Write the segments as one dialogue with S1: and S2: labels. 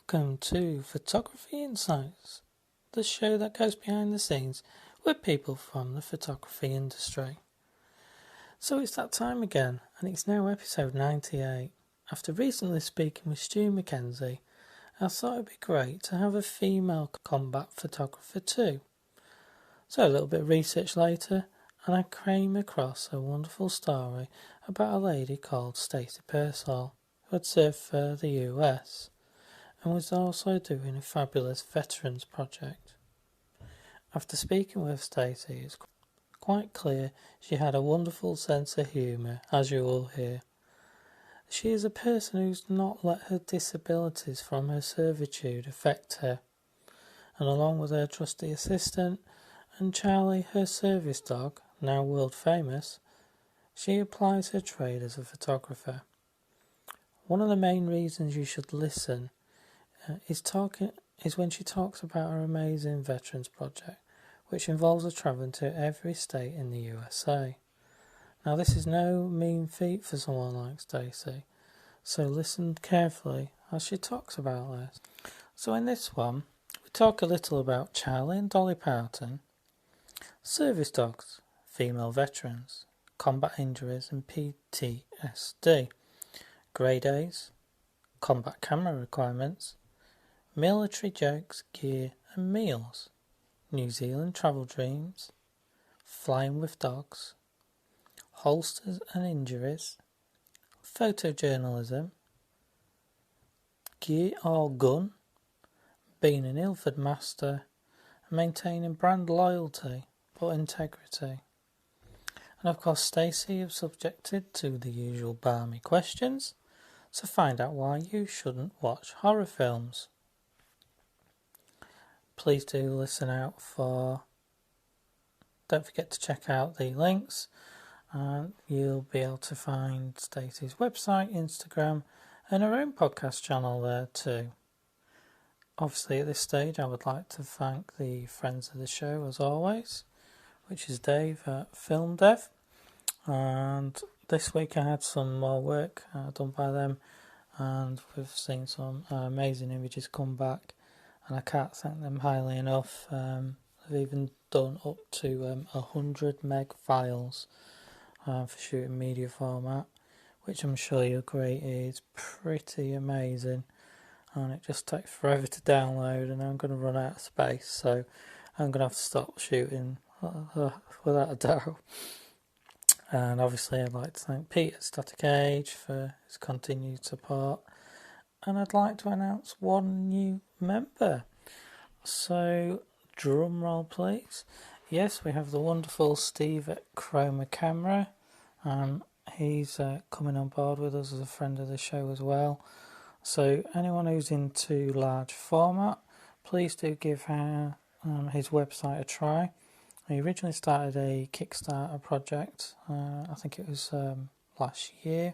S1: welcome to Photography Insights, the show that goes behind the scenes with people from the photography industry. So it's that time again, and it's now episode 98. After recently speaking with Stu Mackenzie, I thought it'd be great to have a female combat photographer too. So a little bit of research later, and I came across a wonderful story about a lady called Stacy Pearsall, who had served for the US and was also doing a fabulous veterans project. After speaking with Stacy, it's quite clear she had a wonderful sense of humour, as you will hear. She is a person who's not let her disabilities from her servitude affect her, and along with her trusty assistant and Charlie, her service dog, now world famous, she applies her trade as a photographer. One of the main reasons you should listen is when she talks about her amazing veterans project, which involves her travelling to every state in the USA. Now, this is no mean feat for someone like Stacey, so listen carefully as she talks about this. So in this one, we talk a little about Charlie and Dolly Parton, service dogs, female veterans, combat injuries and PTSD, grey days, combat camera requirements, military jokes, gear and meals, New Zealand travel dreams, flying with dogs, holsters and injuries, photojournalism, gear or gun, being an Ilford master, and maintaining brand loyalty but integrity. And of course Stacey is subjected to the usual balmy questions, so find out why you shouldn't watch horror films. Please do listen out for, don't forget to check out the links, and you'll be able to find Stacey's website, Instagram and her own podcast channel there too. Obviously at this stage I would like to thank the friends of the show as always, which is Dave at Film Dev, and this week I had some more work done by them, and we've seen some amazing images come back, and I can't thank them highly enough. They've even done up to 100 meg files for shooting media format, which I'm sure you'll agree is pretty amazing, and it just takes forever to download, and I'm going to run out of space, so I'm going to have to stop shooting without a doubt. And obviously I'd like to thank Pete at Static Age for his continued support, and I'd like to announce one new member. So drum roll please. Yes, we have the wonderful Steve at Chroma Camera. He's coming on board with us as a friend of the show as well. So anyone who's into large format, please do give his website a try. He originally started a Kickstarter project, I think it was last year,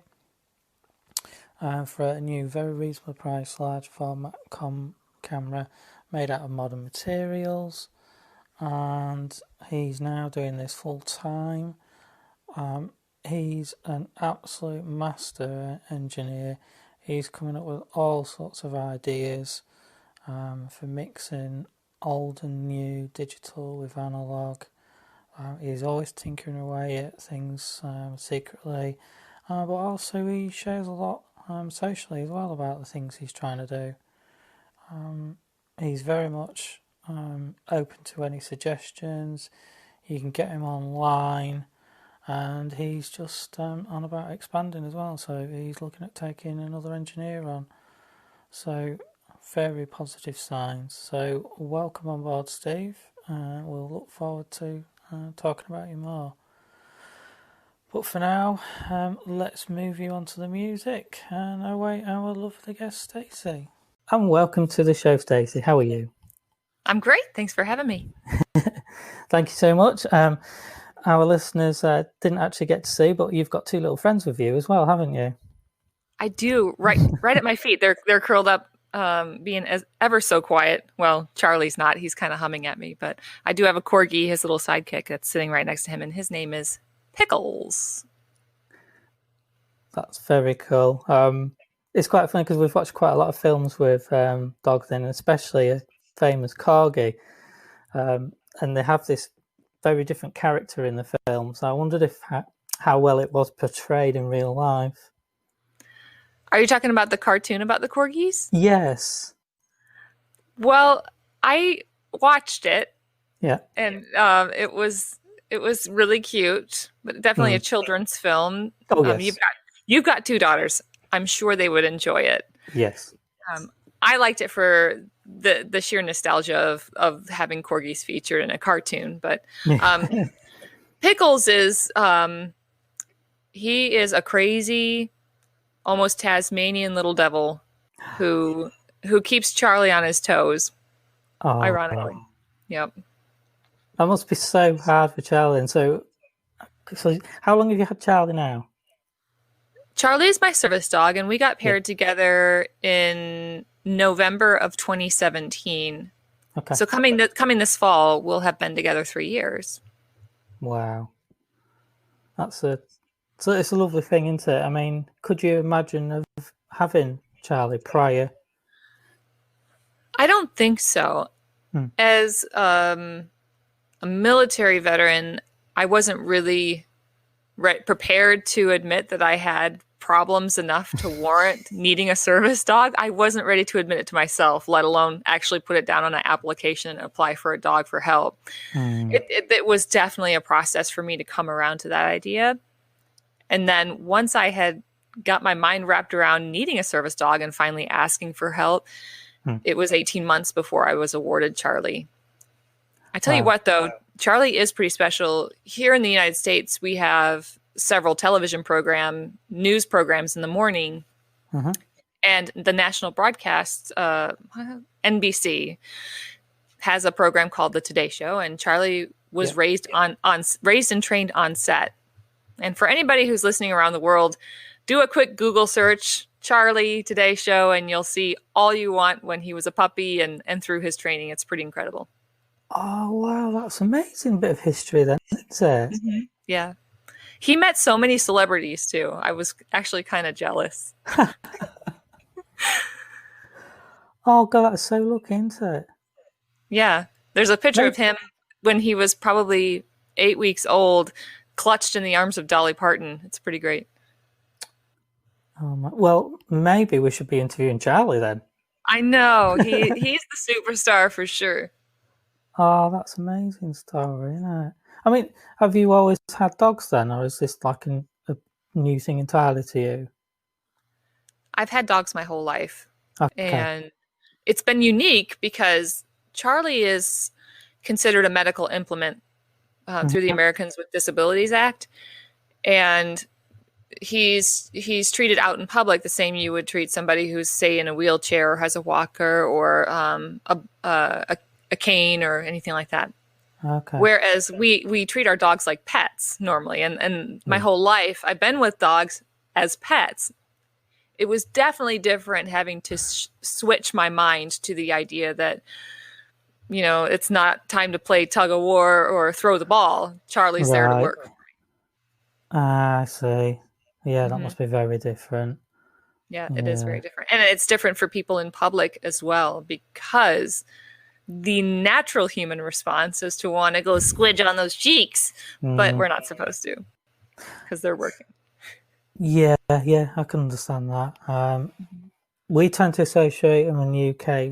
S1: for a new, very reasonable price, large format camera made out of modern materials, and he's now doing this full time. He's an absolute master engineer. He's coming up with all sorts of ideas for mixing old and new digital with analog. He's always tinkering away at things secretly, but also he shares a lot socially as well about the things he's trying to do. He's very much open to any suggestions. You can get him online, and he's just on about expanding as well, so he's looking at taking another engineer on. So very positive signs. So welcome on board, Steve. We'll look forward to talking about you more. But for now, let's move you on to the music and await our lovely guest, Stacey. And welcome to the show, Stacey. How are you?
S2: I'm great. Thanks for having me.
S1: Thank you so much. Our listeners didn't actually get to see, but you've got two little friends with you as well, haven't you?
S2: I do. Right at my feet. They're curled up, being ever so quiet. Well, Charlie's not. He's kind of humming at me, but I do have a corgi, his little sidekick, that's sitting right next to him, and his name is Pickles.
S1: That's very cool. It's quite funny because we've watched quite a lot of films with dogs in, especially a famous corgi, and they have this very different character in the film. So I wondered if how well it was portrayed in real life.
S2: Are you talking about the cartoon about the corgis?
S1: Yes.
S2: Well, I watched it,
S1: Yeah.
S2: and it was really cute, but definitely a
S1: Mm.
S2: children's film.
S1: Oh
S2: You've
S1: yes.
S2: got two daughters. I'm sure they would enjoy it.
S1: Yes.
S2: I liked it for the sheer nostalgia of having corgis featured in a cartoon. But um, Pickles is he is a crazy, almost Tasmanian little devil who keeps Charlie on his toes.
S1: Oh,
S2: Ironically, yep.
S1: that must be so hard for Charlie. And so how long have you had Charlie now?
S2: Charlie is my service dog, and we got
S1: Yeah.
S2: paired together in November of 2017.
S1: Okay.
S2: So coming this fall, we'll have been together 3 years.
S1: Wow. It's a lovely thing, isn't it? I mean, could you imagine of having Charlie prior?
S2: I don't think so.
S1: Hmm.
S2: As a military veteran, I wasn't really prepared to admit that I had problems enough to warrant needing a service dog. I wasn't ready to admit it to myself, let alone actually put it down on an application and apply for a dog for help.
S1: Hmm.
S2: It was definitely a process for me to come around to that idea. And then once I had got my mind wrapped around needing a service dog and finally asking for help, it was 18 months before I was awarded Charlie. I tell you what, though, Charlie is pretty special. Here in the United States, we have several television news programs in the morning.
S1: Mm-hmm.
S2: And the national broadcast, NBC, has a program called The Today Show. And Charlie was raised and trained on set. And for anybody who's listening around the world, do a quick Google search, Charlie Today Show, and you'll see all you want when he was a puppy and through his training. It's pretty incredible.
S1: Oh, wow, that's amazing bit of history then, isn't it?
S2: Mm-hmm. Yeah. He met so many celebrities, too. I was actually kind of jealous.
S1: Oh, God, that's so lucky, isn't it?
S2: Yeah. There's a picture of him when he was probably 8 weeks old, clutched in the arms of Dolly Parton. It's pretty great.
S1: Well, maybe we should be interviewing Charlie then.
S2: I know. He's the superstar for sure.
S1: Oh, that's an amazing story, isn't it? I mean, have you always had dogs then, or is this like a new thing entirely to you?
S2: I've had dogs my whole life.
S1: Okay.
S2: And it's been unique because Charlie is considered a medical implement through the Americans with Disabilities Act. And he's treated out in public the same you would treat somebody who's, say, in a wheelchair or has a walker or a cane or anything like that.
S1: Okay.
S2: Whereas we treat our dogs like pets normally. And my whole life, I've been with dogs as pets. It was definitely different having to switch my mind to the idea that, you know, it's not time to play tug of war or throw the ball. Charlie's there to work.
S1: I see. Yeah, that must be very different.
S2: Yeah, it is very different. And it's different for people in public as well, because the natural human response is to want to go squidge on those cheeks, but we're not supposed to because they're working. Yeah,
S1: I can understand that. We tend to associate in the UK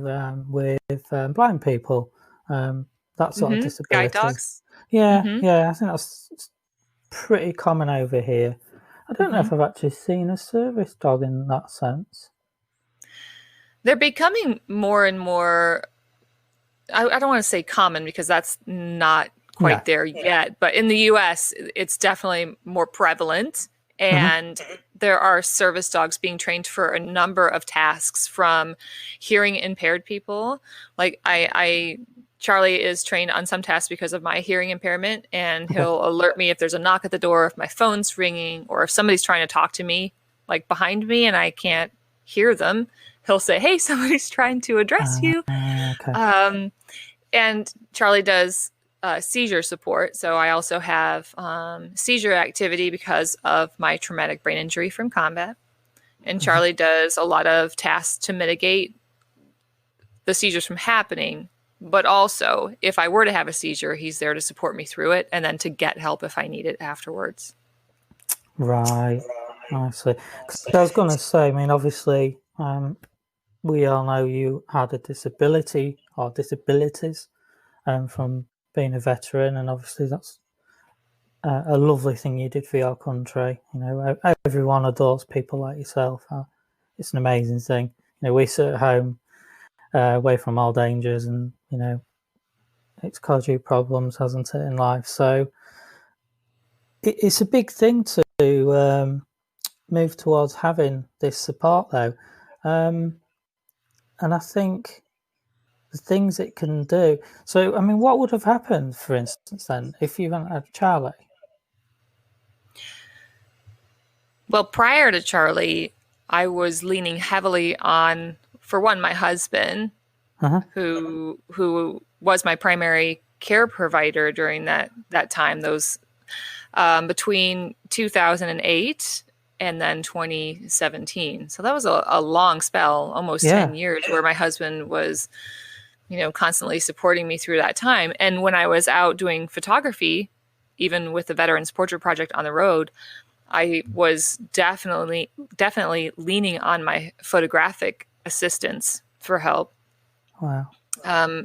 S1: with blind people, that sort of disability.
S2: Guide dogs?
S1: Yeah, I think that's pretty common over here. I don't know if I've actually seen a service dog in that sense.
S2: They're becoming more and more, I don't want to say common because that's not quite there yet, but in the US, it's definitely more prevalent. And there are service dogs being trained for a number of tasks, from hearing impaired people. Like Charlie is trained on some tasks because of my hearing impairment, and he'll alert me if there's a knock at the door, if my phone's ringing, or if somebody's trying to talk to me, like behind me, and I can't hear them. He'll say, "Hey, somebody's trying to address you."
S1: Okay.
S2: And Charlie does seizure support. So I also have seizure activity because of my traumatic brain injury from combat. And Charlie does a lot of tasks to mitigate the seizures from happening. But also, if I were to have a seizure, he's there to support me through it and then to get help if I need it afterwards.
S1: Right. I see. 'Cause I was going to say, I mean, obviously, we all know you had a disability or disabilities from being a veteran, and obviously that's a lovely thing you did for your country. You know, everyone adores people like yourself. It's an amazing thing. You know, we sit at home away from all dangers, and you know, it's caused you problems, hasn't it, in life? So it's a big thing to move towards having this support, though, and I think the things it can do. So, I mean, what would have happened, for instance, then, if you hadn't had Charlie?
S2: Well, prior to Charlie, I was leaning heavily on, for one, my husband, who was my primary care provider during that time. Those between 2008 and then 2017. So that was a long spell, almost 10 years, where my husband was, you know, constantly supporting me through that time. And when I was out doing photography, even with the Veterans Portrait Project on the road, I was definitely leaning on my photographic assistants for help.
S1: Wow.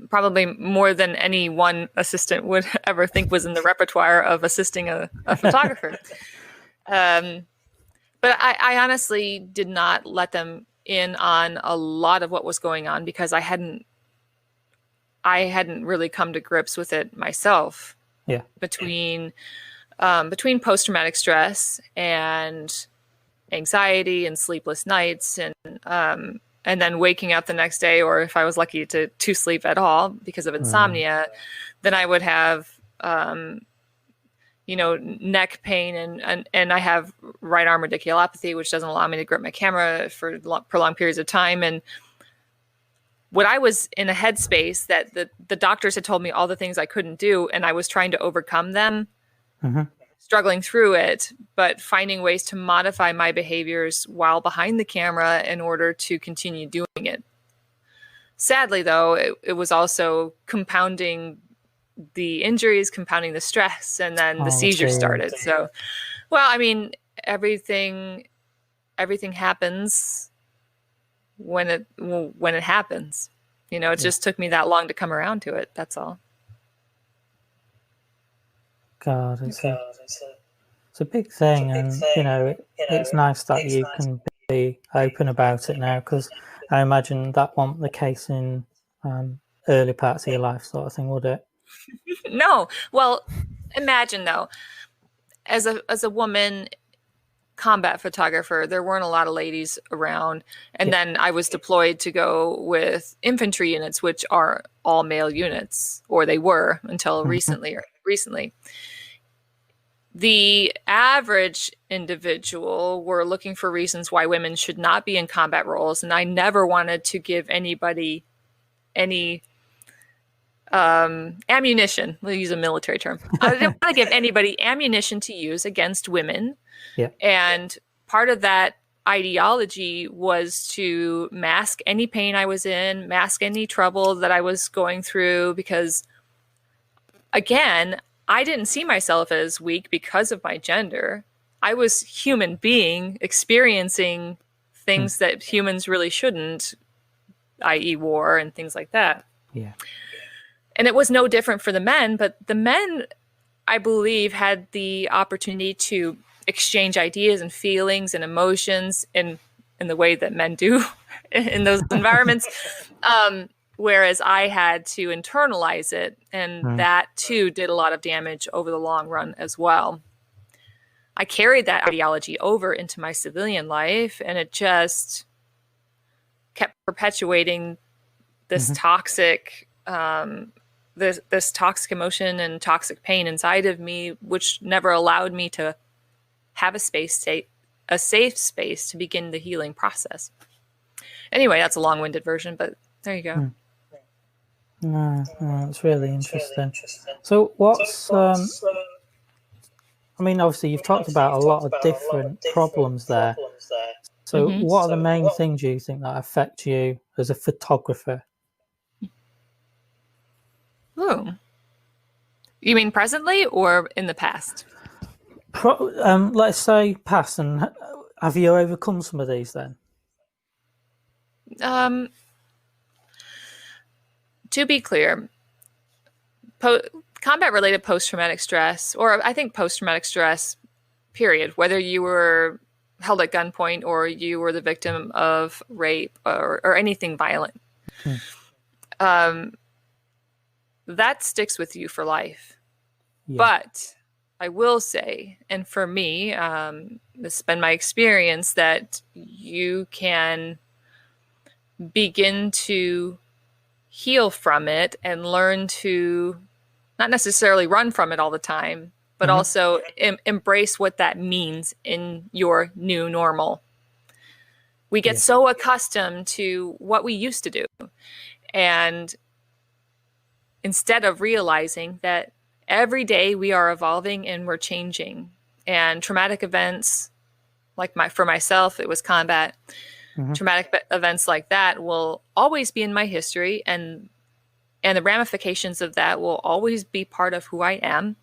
S2: Probably more than any one assistant would ever think was in the repertoire of assisting a photographer. But I honestly did not let them in on a lot of what was going on because I hadn't really come to grips with it myself.
S1: Yeah.
S2: Between post-traumatic stress and anxiety and sleepless nights and then waking up the next day, or if I was lucky to sleep at all because of insomnia, then I would have, neck pain and I have right arm radiculopathy, which doesn't allow me to grip my camera for prolonged periods of time. And when I was in a headspace that the doctors had told me all the things I couldn't do, and I was trying to overcome them, struggling through it, but finding ways to modify my behaviors while behind the camera in order to continue doing it. Sadly, though, it was also compounding the injuries, compounding the stress, and then the seizures started. So, well, I mean, everything happens when it happens. You know, it just took me that long to come around to it. That's all.
S1: God, it's a big thing, and you know, it's nice that you can be open about it now, because I imagine that wasn't the case in early parts of your life, sort of thing, would it?
S2: No. Well, imagine though, as a woman combat photographer, there weren't a lot of ladies around, and then I was deployed to go with infantry units, which are all male units, or they were until recently. The average individual were looking for reasons why women should not be in combat roles, and I never wanted to give anybody any ammunition. We'll use a military term. I didn't want to give anybody ammunition to use against women.
S1: Yeah.
S2: And part of that ideology was to mask any pain I was in, mask any trouble that I was going through, because, again, I didn't see myself as weak because of my gender. I was a human being experiencing things that humans really shouldn't, i.e. war and things like that.
S1: Yeah.
S2: And it was no different for the men, but the men, I believe, had the opportunity to exchange ideas and feelings and emotions in the way that men do in those environments. Whereas I had to internalize it, and that too did a lot of damage over the long run as well. I carried that ideology over into my civilian life, and it just kept perpetuating this toxic, this toxic emotion and toxic pain inside of me, which never allowed me to have a safe space to begin the healing process. Anyway, that's a long-winded version, but there you go.
S1: It's really interesting. So what's, I mean, obviously you've talked about a lot of different problems there. So what are the main things you think that affect you as a photographer?
S2: Ooh. You mean presently or in the past?
S1: Let's say past, and have you overcome some of these then?
S2: Um, to be clear, combat related post traumatic stress, or I think post traumatic stress, period, whether you were held at gunpoint or you were the victim of rape or anything violent,
S1: Hmm.
S2: that sticks with you for life.
S1: Yeah,
S2: But I will say, and for me, this has been my experience, that you can begin to heal from it and learn to not necessarily run from it all the time, but
S1: hmm,
S2: also embrace what that means in your new normal. We get
S1: yeah,
S2: so accustomed to what we used to do. And instead of realizing that every day we are evolving and we're changing, and traumatic events, like for myself, it was combat.
S1: hmm,
S2: Traumatic events like that will always be in my history, and the ramifications of that will always be part of who I am.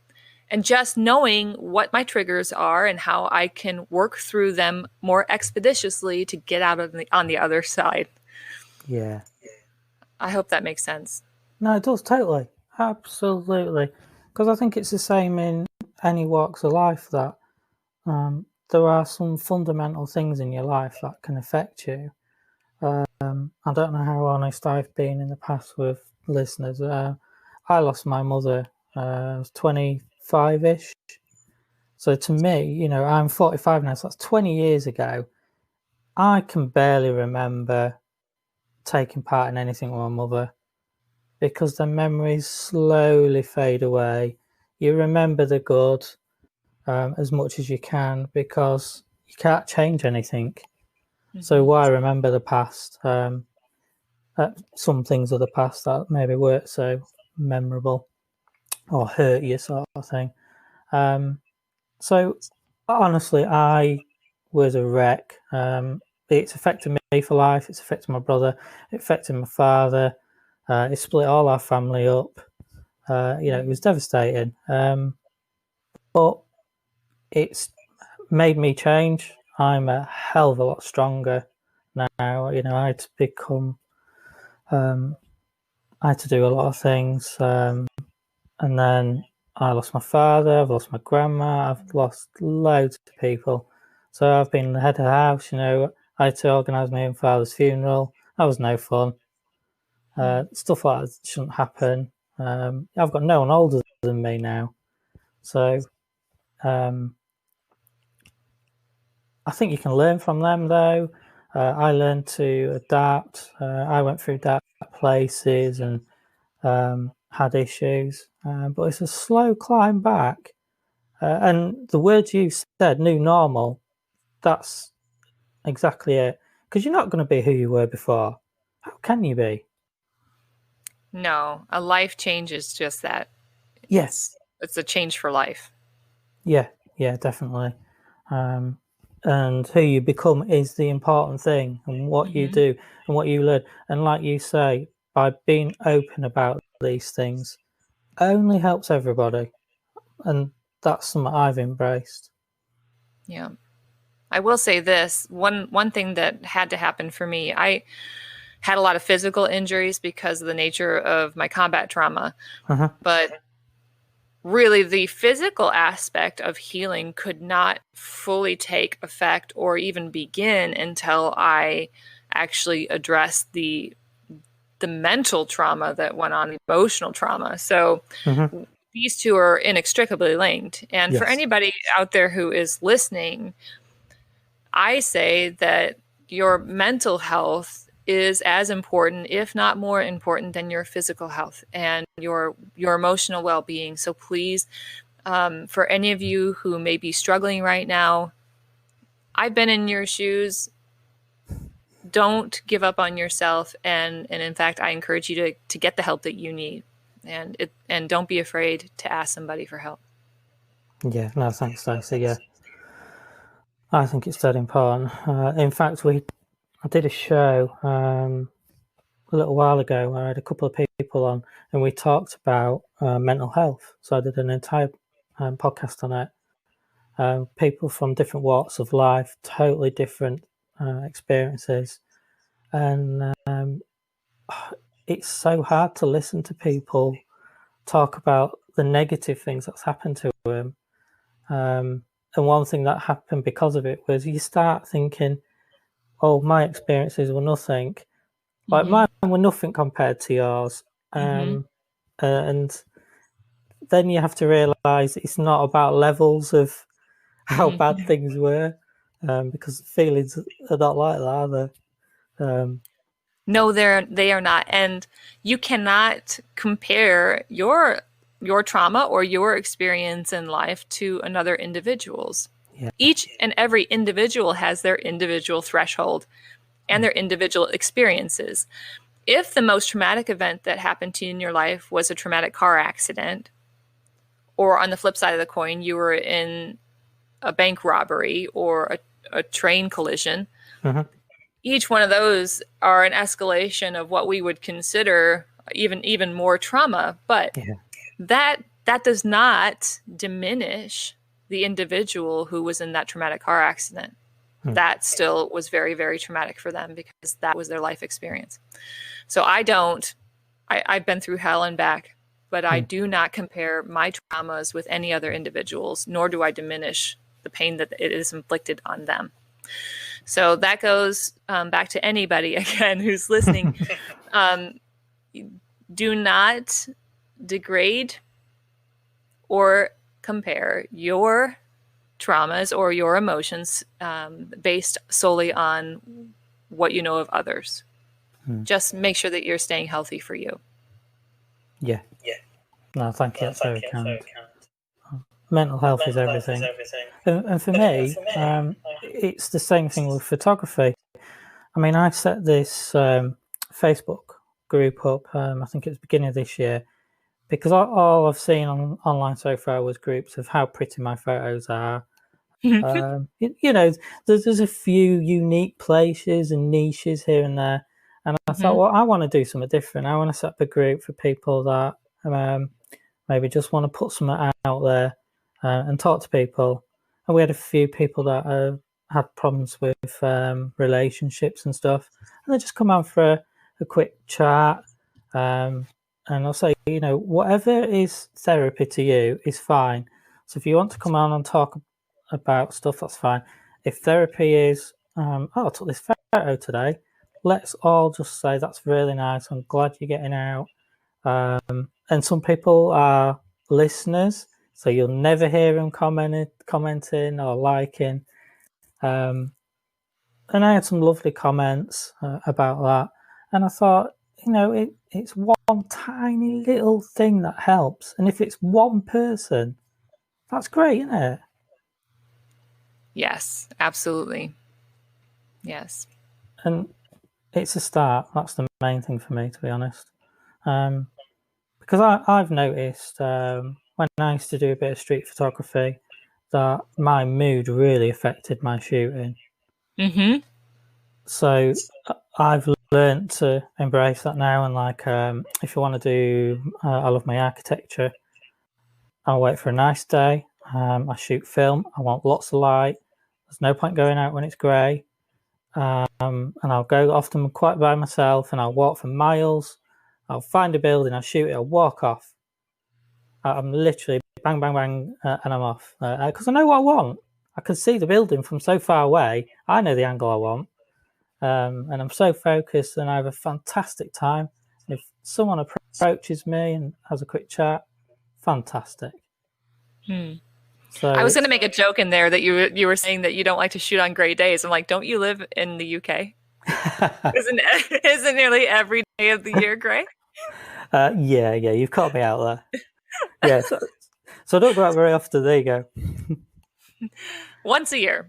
S2: And just knowing what my triggers are and how I can work through them more expeditiously to get out of on the other side.
S1: yeah.
S2: I hope that makes sense.
S1: No, it does totally, absolutely. Because I think it's the same in any walks of life that there are some fundamental things in your life that can affect you. I don't know how honest I've been in the past with listeners. I lost my mother. I was 25-ish. So to me, I'm 45 now, so that's 20 years ago. I can barely remember taking part in anything with my mother because the memories slowly fade away. You remember the good as much as you can because you can't change anything. So
S2: Mm-hmm.
S1: why remember the past? Some things of the past that maybe weren't so memorable or hurt you, sort of thing. Um, so honestly, I was a wreck. It's affected me for life. It's affected my brother. It affected my father. It split all our family up. It was devastating. But it's made me change. I'm a hell of a lot stronger now. I had to become. I had to do a lot of things. And then I lost my father, I've lost my grandma, I've lost loads of people. So I've been the head of the house, I had to organise my own father's funeral. That was no fun. Stuff like that shouldn't happen. I've got no one older than me now. So um, I think you can learn from them though. I learned to adapt. I went through dark places and had issues, but it's a slow climb back. And the words you said, new normal, that's exactly it. Because you're not going to be who you were before. How can you be?
S2: No, a life change is just that.
S1: Yeah,
S2: It's a change for life.
S1: yeah, yeah, definitely. Um, and who you become is the important thing, and what you
S2: Mm-hmm.
S1: do and what you learn. And like you say, by being open about these things, only helps everybody. And that's something I've embraced.
S2: Yeah. I will say this, one thing that had to happen for me. I had a lot of physical injuries because of the nature of my combat trauma,
S1: Uh-huh.
S2: but really the physical aspect of healing could not fully take effect or even begin until I actually addressed the mental trauma that went on, emotional trauma. So
S1: Mm-hmm.
S2: these two are inextricably linked. And for
S1: Yes.
S2: anybody out there who is listening, I say that your mental health is as important, if not more important, than your physical health and your emotional well-being. So please, for any of you who may be struggling right now, I've been in your shoes. Don't give up on yourself, and in fact, I encourage you to get the help that you need, and don't be afraid to ask somebody for help.
S1: Yeah. No, thanks, Stacey. Yeah. I think it's dead important. In fact, I did a show a little while ago where I had a couple of people on, and we talked about mental health. So I did an entire podcast on it. People from different walks of life, totally different experiences, and it's so hard to listen to people talk about the negative things that's happened to them. And one thing that happened because of it was you start thinking, oh, my experiences were nothing. Like
S2: Mm-hmm.
S1: mine were nothing compared to yours.
S2: Mm-hmm.
S1: And then you have to realise it's not about levels of how bad
S2: Mm-hmm.
S1: things were, because feelings are not like that, are they?
S2: No, they are not. And you cannot compare your trauma or your experience in life to another individual's.
S1: Yeah.
S2: Each and every individual has their individual threshold and their individual experiences. If the most traumatic event that happened to you in your life was a traumatic car accident, or on the flip side of the coin, you were in a bank robbery or a train collision,
S1: Mm-hmm.
S2: each one of those are an escalation of what we would consider even more trauma. But
S1: Yeah.
S2: that does not diminish the individual who was in that traumatic car accident. That still was very, very traumatic for them because that was their life experience. So I've been through hell and back, but I do not compare my traumas with any other individuals, nor do I diminish the pain that it is inflicted on them. So that goes back to anybody, again, who's listening. Do not degrade or compare your traumas or your emotions based solely on what you know of others. Just make sure that you're staying healthy for you.
S1: Yeah. No, thank you. That's very kind. Mental health is everything. And for me, it's the same thing with photography. I mean, I've set this Facebook group up, I think it was beginning of this year, because all I've seen online so far was groups of how pretty my photos are. There's a few unique places and niches here and there. And I thought, well, I want to do something different. I want to set up a group for people that maybe just want to put something out there and talk to people. And we had a few people that had problems with relationships and stuff, and they just come on for a quick chat. And I'll say, whatever is therapy to you is fine. So if you want to come on and talk about stuff, that's fine. If therapy is, I took this photo today, let's all just say that's really nice. I'm glad you're getting out. And some people are listeners, so you'll never hear them commenting or liking. And I had some lovely comments about that. And I thought, it's one tiny little thing that helps. And if it's one person, that's great, isn't it?
S2: Yes, absolutely. Yes.
S1: And it's a start. That's the main thing for me, to be honest. Because I've noticed when I used to do a bit of street photography that my mood really affected my shooting.
S2: Mm-hmm.
S1: So I've learned to embrace that now. And if you want to do, I love my architecture. I'll wait for a nice day. I shoot film. I want lots of light. There's no point going out when it's grey. And I'll go often quite by myself, and I'll walk for miles. I'll find a building, I'll shoot it, I'll walk off. I'm literally bang, bang, bang, and I'm off. Because I know what I want. I can see the building from so far away. I know the angle I want. And I'm so focused, and I have a fantastic time. If someone approaches me and has a quick chat, fantastic. So
S2: I was going to make a joke in there that you were saying that you don't like to shoot on gray days. I'm like, don't you live in the UK? Isn't nearly every day of the year gray?
S1: yeah, you've caught me out there. Yeah, so I don't go out very often. There you go.
S2: Once a year.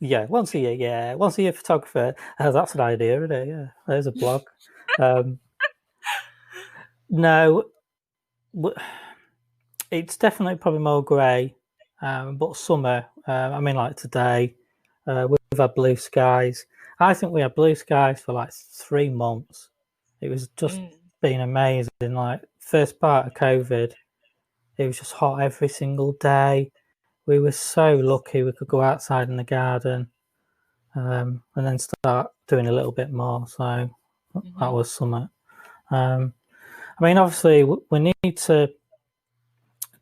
S1: Yeah, once a year. Yeah, once a year photographer. That's an idea, isn't it? Yeah, there's a blog. No, it's definitely probably more grey, but summer. I mean, like today, We've had blue skies. I think we had blue skies for like 3 months. It was just been amazing. Like first part of COVID, it was just hot every single day. We were so lucky we could go outside in the garden, and then start doing a little bit more. So that was something. I mean, obviously, we need to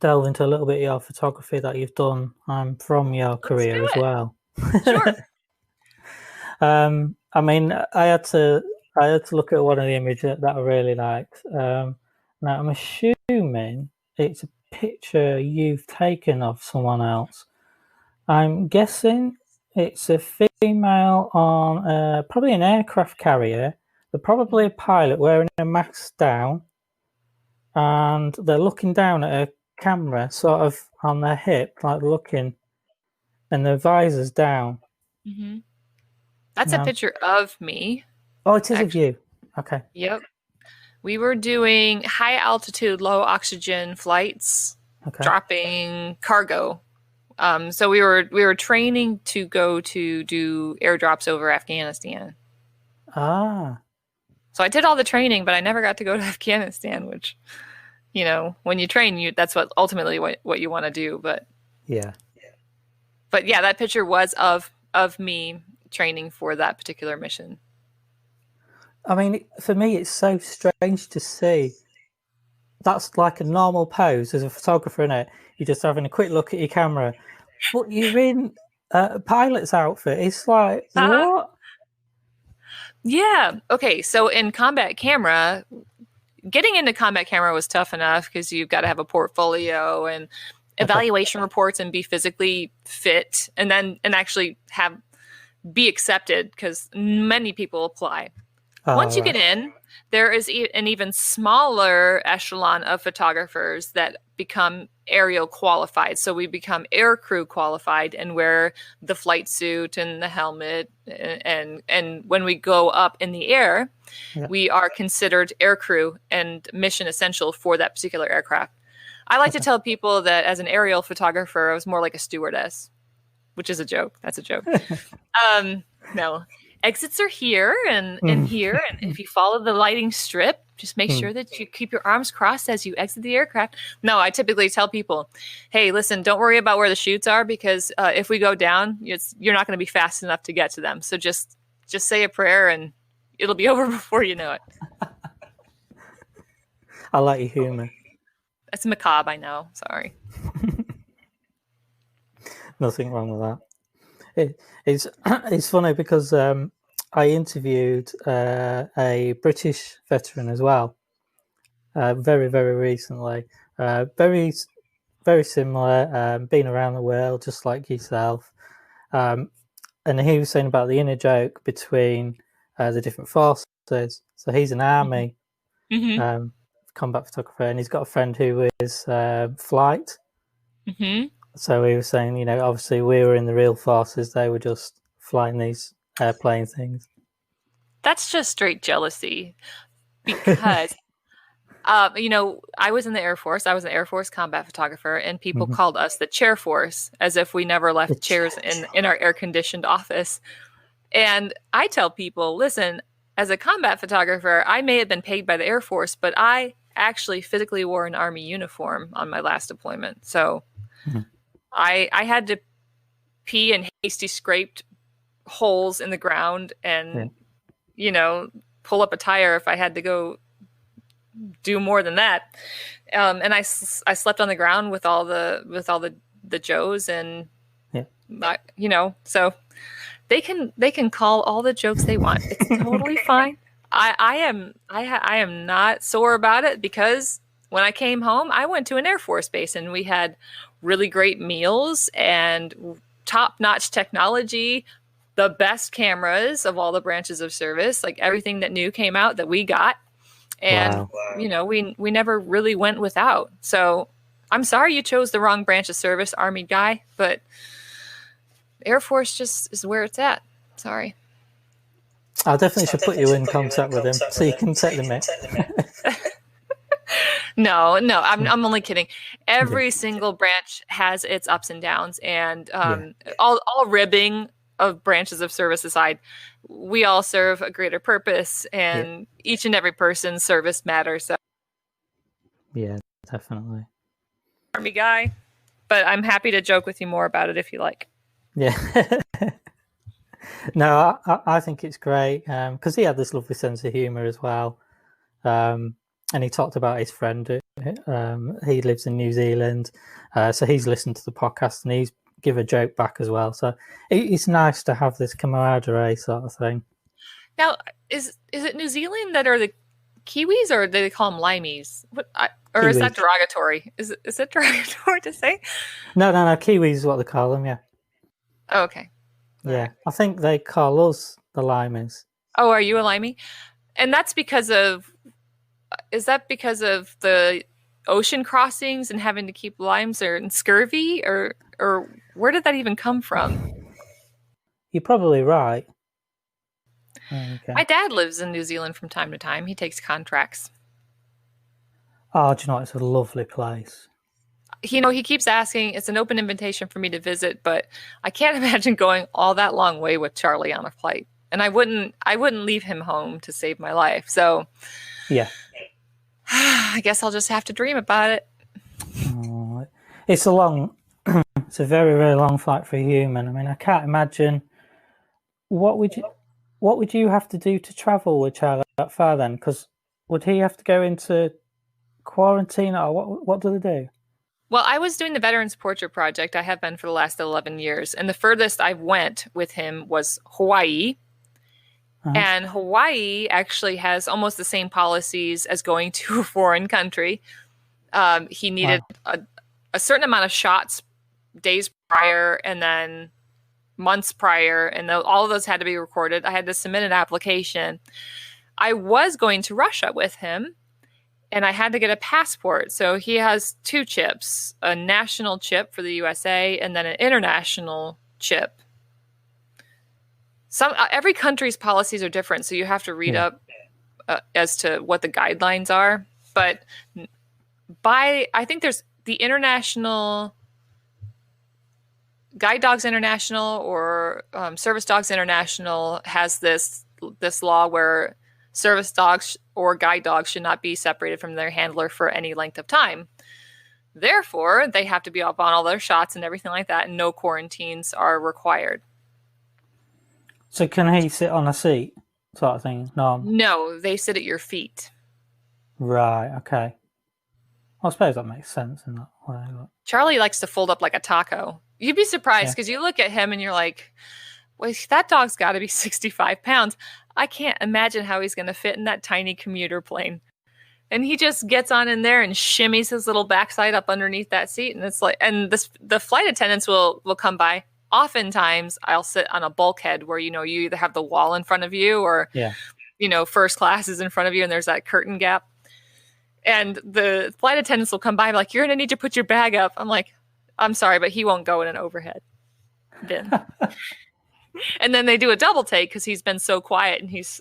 S1: delve into a little bit of your photography that you've done from your career as well.
S2: Sure.
S1: I mean, I had to look at one of the images that I really liked. Now, I'm assuming it's a picture you've taken of someone else. I'm guessing it's a female on probably an aircraft carrier. They're probably a pilot wearing a mask down, and they're looking down at a camera, sort of on their hip, like looking, and the visor's down.
S2: That's a picture of me.
S1: Oh, it is of you. Okay.
S2: Yep. We were doing high altitude, low oxygen flights, dropping cargo. So we were training to go to do airdrops over Afghanistan.
S1: Ah.
S2: So I did all the training, but I never got to go to Afghanistan, which, you know, when you train, that's what ultimately what you want to do. But
S1: yeah.
S2: But yeah, that picture was of me training for that particular mission.
S1: I mean, for me, it's so strange to see. That's like a normal pose as a photographer, innit? You're just having a quick look at your camera, but you're in a pilot's outfit. It's like, what?
S2: Yeah. Okay. So in combat camera, getting into combat camera was tough enough because you've got to have a portfolio and evaluation reports and be physically fit, and actually be accepted because many people apply. Once you get in, there is an even smaller echelon of photographers that become aerial qualified. So we become air crew qualified and wear the flight suit and the helmet. And when we go up in the air, we are considered air crew and mission essential for that particular aircraft. I like to tell people that as an aerial photographer, I was more like a stewardess, which is a joke. That's a joke. No. Exits are here and here, and if you follow the lighting strip, just make sure that you keep your arms crossed as you exit the aircraft. No, I typically tell people, hey, listen, don't worry about where the chutes are, because if we go down, you're not going to be fast enough to get to them. So just say a prayer and it'll be over before you know it.
S1: I like your humor.
S2: That's macabre, I know. Sorry.
S1: Nothing wrong with that. It's funny because I interviewed a British veteran as well, very, very recently. Very, very similar, been around the world just like yourself. And he was saying about the inner joke between the different forces. So he's an army combat photographer, and he's got a friend who is flight. So he was saying, you know, obviously we were in the real forces, they were just flying these airplane things.
S2: That's just straight jealousy, because you know, I was in the Air Force. I was an Air Force combat photographer, and people called us the chair force, as if we never left chairs in our air-conditioned office. And I tell people, listen, as a combat photographer, I may have been paid by the Air Force, but I actually physically wore an Army uniform on my last deployment. So I had to pee in hasty scraped holes in the ground and, you know, pull up a tire if I had to go do more than that. And I slept on the ground with all the Joes, and you know, so they can call all the jokes they want. It's totally fine. I am not sore about it, because when I came home, I went to an Air Force base and we had really great meals and top-notch technology, the best cameras of all the branches of service. Like, everything that new came out that we got. And, you know, we never really went without. So I'm sorry you chose the wrong branch of service, Army guy, but Air Force just is where it's at. Sorry.
S1: I definitely should put you in contact with him so you can take them in.
S2: No, I'm only kidding. Every single branch has its ups and downs, and all ribbing of branches of service aside, we all serve a greater purpose, and each and every person's service matters. So,
S1: yeah, definitely.
S2: Army guy, but I'm happy to joke with you more about it if you like.
S1: Yeah. No, I think it's great because he had this lovely sense of humour as well. And he talked about his friend. He lives in New Zealand, so he's listened to the podcast and he's give a joke back as well. So it's nice to have this camaraderie sort of thing.
S2: Now, is it New Zealand that are the Kiwis, or do they call them Limeys? Or is that derogatory? Is it derogatory to say?
S1: No. Kiwis is what they call them. Yeah.
S2: Oh, okay.
S1: Yeah, right. I think they call us the Limeys.
S2: Oh, are you a Limey? And that's because of. Is that because of the ocean crossings and having to keep limes or scurvy, or where did that even come from?
S1: You're probably right. Okay.
S2: My dad lives in New Zealand from time to time. He takes contracts.
S1: Oh, do you know what? It's a lovely place.
S2: He keeps asking. It's an open invitation for me to visit, but I can't imagine going all that long way with Charlie on a flight. And I wouldn't leave him home to save my life. So,
S1: yeah,
S2: I guess I'll just have to dream about it.
S1: Oh, it's it's a very, very long flight for a human. I mean, I can't imagine what would you have to do to travel with Charlie that far then? Because would he have to go into quarantine, or what do they do?
S2: Well, I was doing the Veterans Portrait Project. I have been for the last 11 years. And the furthest I went with him was Hawaii. Uh-huh. And Hawaii actually has almost the same policies as going to a foreign country. He needed a certain amount of shots days prior and then months prior. And all of those had to be recorded. I had to submit an application. I was going to Russia with him. And I had to get a passport. So he has 2 chips, a national chip for the USA and then an international chip. Every country's policies are different, so you have to read up as to what the guidelines are. But I think there's the International Guide Dogs International or Service Dogs International has this law where service dogs or guide dogs should not be separated from their handler for any length of time. Therefore, they have to be up on all their shots and everything like that, and no quarantines are required.
S1: So can he sit on a seat sort of thing?
S2: No, they sit at your feet.
S1: Right, okay. I suppose that makes sense in that way.
S2: Charlie likes to fold up like a taco. You'd be surprised because you look at him and you're like, well, that dog's got to be 65 pounds. I can't imagine how he's going to fit in that tiny commuter plane. And he just gets on in there and shimmies his little backside up underneath that seat. And it's like, and the flight attendants will come by. Oftentimes I'll sit on a bulkhead where, you either have the wall in front of you or, first class is in front of you and there's that curtain gap. And the flight attendants will come by like, you're going to need to put your bag up. I'm like, I'm sorry, but he won't go in an overhead bin. And then they do a double take because he's been so quiet and he's,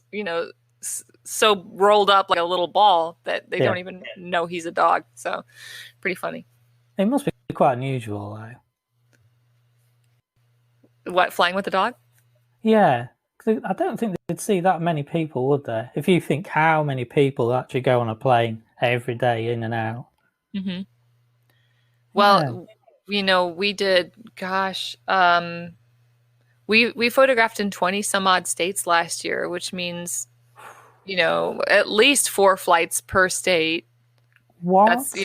S2: so rolled up like a little ball that they don't even know he's a dog. So pretty funny.
S1: It must be quite unusual, though.
S2: What, flying with a dog?
S1: Yeah. I don't think they'd see that many people, would there? If you think how many people actually go on a plane every day in and out.
S2: Mm-hmm. Well, we did, we photographed in 20 some odd states last year, which means, at least 4 flights per state.
S1: What?
S2: That's,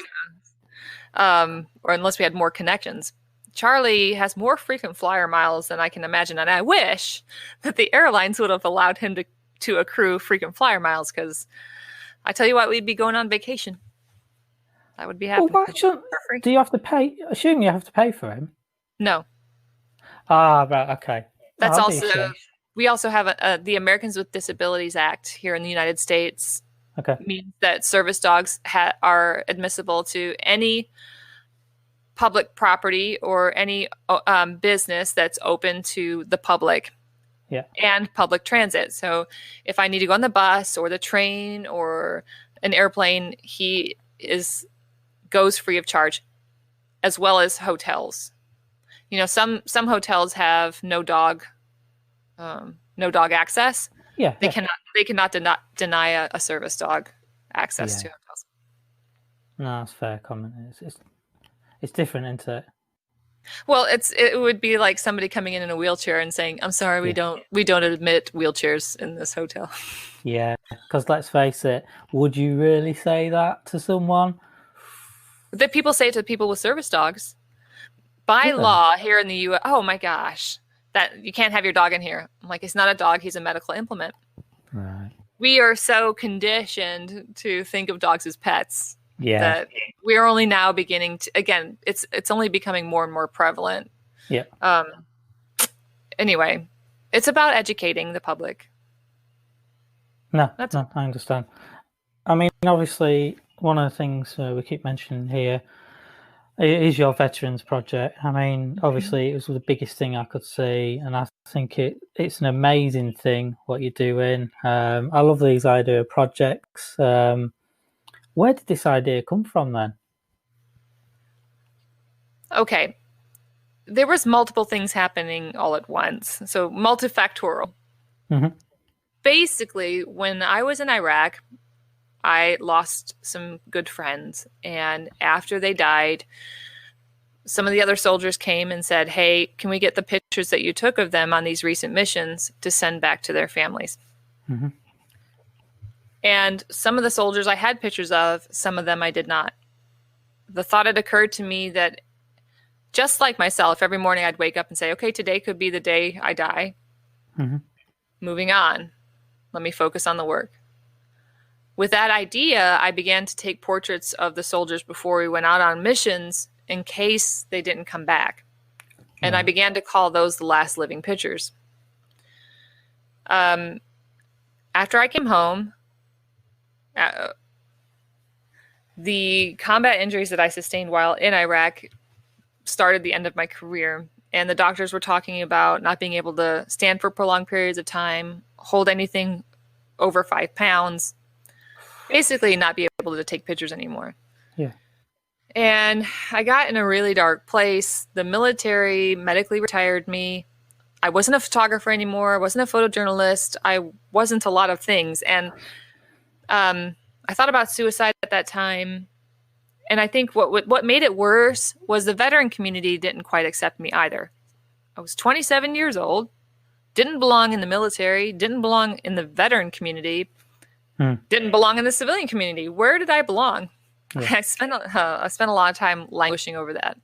S2: or unless we had more connections. Charlie has more frequent flyer miles than I can imagine. And I wish that the airlines would have allowed him to accrue frequent flyer miles, because I tell you what, we'd be going on vacation. I would be happy.
S1: Well, do you have to pay? Assume you have to pay for him.
S2: No.
S1: Right. Okay.
S2: That's also, we also have the Americans with Disabilities Act here in the United States.
S1: Okay.
S2: Means that service dogs are admissible to any public property or any business that's open to the public.
S1: Yeah.
S2: And public transit. So if I need to go on the bus or the train or an airplane, he goes free of charge, as well as hotels. Some hotels have no dog no dog access.
S1: Yeah,
S2: They
S1: yeah,
S2: cannot deny a service dog access
S1: yeah.
S2: to hotels.
S1: No, that's fair comment. It's different, isn't it?
S2: Well, it would be like somebody coming in a wheelchair and saying, "I'm sorry,
S1: Yeah,
S2: we don't admit wheelchairs in this hotel."
S1: yeah. Because let's face it, would you really say that to someone?
S2: That people say to people with service dogs. By
S1: Do they?
S2: law here in the U.S., oh my gosh, that you can't have your dog in here. I'm like, it's not a dog; he's a medical implement.
S1: Right.
S2: We are so conditioned to think of dogs as pets
S1: Yeah,
S2: that we are only now beginning to. Again, it's only becoming more and more prevalent.
S1: yeah.
S2: Um, anyway, it's about educating the public.
S1: No,
S2: That's
S1: no, I understand. I mean, obviously, one of the things we keep mentioning here is your veterans project. I mean, obviously, it was the biggest thing I could see, and I think it's an amazing thing what you're doing. I love these idea of projects. Where did this idea come from then?
S2: okay. There was multiple things happening all at once, so multifactorial.
S1: Hmm.
S2: Basically, when I was in Iraq, I lost some good friends, and after they died, some of the other soldiers came and said, "Hey, can we get the pictures that you took of them on these recent missions to send back to their families?"
S1: Hmm.
S2: And some of the soldiers I had pictures of, some of them I did not. The thought had occurred to me that just like myself, every morning I'd wake up and say, "Okay, today could be the day I die.
S1: Hmm.
S2: Moving on. Let me focus on the work." With that idea, I began to take portraits of the soldiers before we went out on missions in case they didn't come back. And I
S1: Right.
S2: began to call those the last living pictures. After I came home, uh, the combat injuries that I sustained while in Iraq started the end of my career. And the doctors were talking about not being able to stand for prolonged periods of time, hold anything over 5 pounds, basically not be able to take pictures anymore.
S1: Yeah.
S2: And I got in a really dark place. The military medically retired me. I wasn't a photographer anymore. I wasn't a photojournalist. I wasn't a lot of things. And I thought about suicide at that time. And I think what made it worse was the veteran community didn't quite accept me either. I was 27 years old, didn't belong in the military, didn't belong in the veteran community, didn't belong in the civilian community. Where did I belong?
S1: Yeah.
S2: I spent a lot of time languishing over that.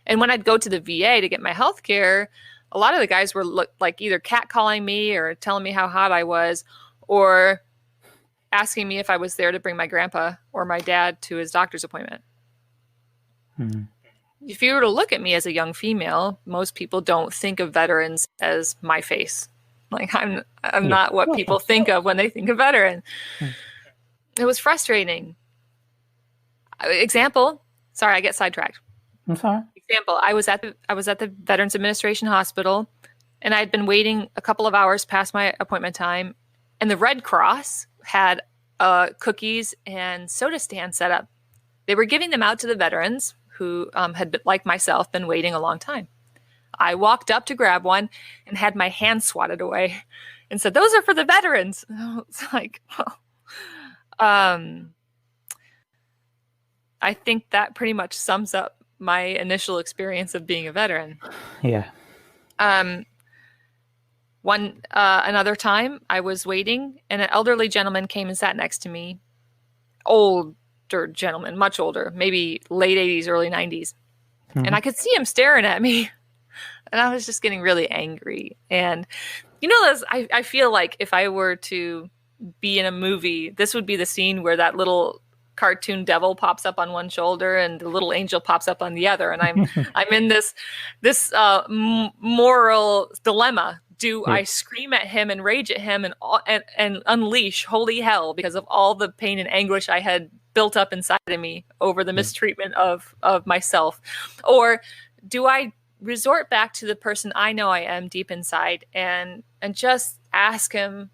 S2: And when I'd go to the VA to get my health care, a lot of the guys were like either catcalling me or telling me how hot I was, or asking me if I was there to bring my grandpa or my dad to his doctor's appointment. If you were to look at me as a young female, most people don't think of veterans as my face. Like I'm
S1: Yeah.
S2: not what people think of when they think of veteran.
S1: Mm.
S2: It was frustrating. Example, sorry, I get sidetracked.
S1: I'm sorry.
S2: Example, I was at the Veterans Administration Hospital, and I had been waiting a couple of hours past my appointment time, and the Red Cross had cookies and soda stand set up. They were giving them out to the veterans who had, like myself, been waiting a long time. I walked up to grab one and had my hand swatted away and said, "Those are for the veterans." It's like, I think that pretty much sums up my initial experience of being a veteran.
S1: Yeah.
S2: Another time I was waiting and an elderly gentleman came and sat next to me. Older gentleman, much older, maybe late 80s, early 90s. And I could see him staring at me. And I was just getting really angry. And, I feel like if I were to be in a movie, this would be the scene where that little cartoon devil pops up on one shoulder and the little angel pops up on the other. And I'm in this moral dilemma. Do I scream at him and rage at him and unleash holy hell because of all the pain and anguish I had built up inside of me over the mistreatment of myself? Or do I resort back to the person I know I am deep inside and just ask him,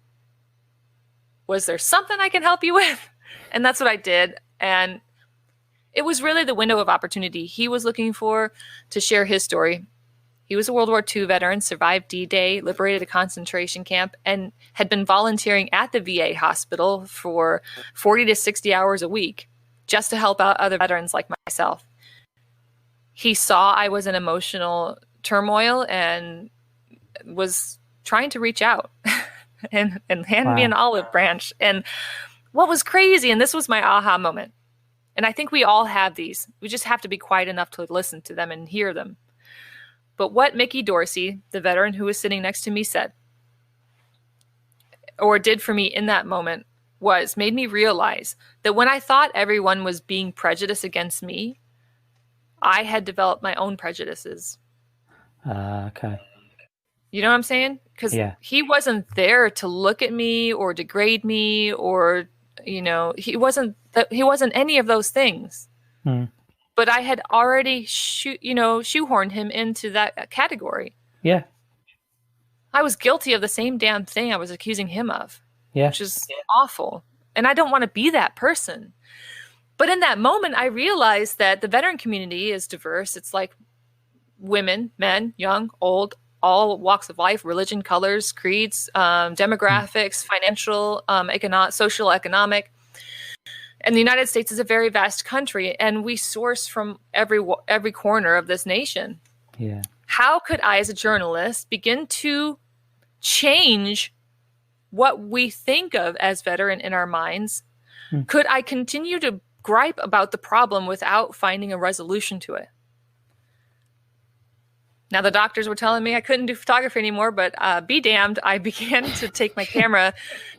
S2: was there something I can help you with? And that's what I did. And it was really the window of opportunity he was looking for to share his story. He was a World War II veteran, survived D-Day, liberated a concentration camp, and had been volunteering at the VA hospital for 40 to 60 hours a week just to help out other veterans like myself. He saw I was in emotional turmoil and was trying to reach out and hand me an olive branch. And what was crazy, and this was my aha moment, and I think we all have these. We just have to be quiet enough to listen to them and hear them. But what Mickey Dorsey, the veteran who was sitting next to me, said, or did for me in that moment, made me realize that when I thought everyone was being prejudiced against me, I had developed my own prejudices.
S1: Okay.
S2: You know what I'm saying? Because he wasn't there to look at me or degrade me, or he wasn't any of those things. But I had already shoehorned him into that category.
S1: Yeah.
S2: I was guilty of the same damn thing I was accusing him of.
S1: Yeah.
S2: Which is awful. And I don't want to be that person. But in that moment, I realized that the veteran community is diverse. It's like women, men, young, old, all walks of life, religion, colors, creeds, demographics, financial, social, economic. And the United States is a very vast country, and we source from every corner of this nation.
S1: Yeah.
S2: How could I, as a journalist, begin to change what we think of as veteran in our minds? Could I continue to gripe about the problem without finding a resolution to it? Now, the doctors were telling me I couldn't do photography anymore, but be damned, I began to take my camera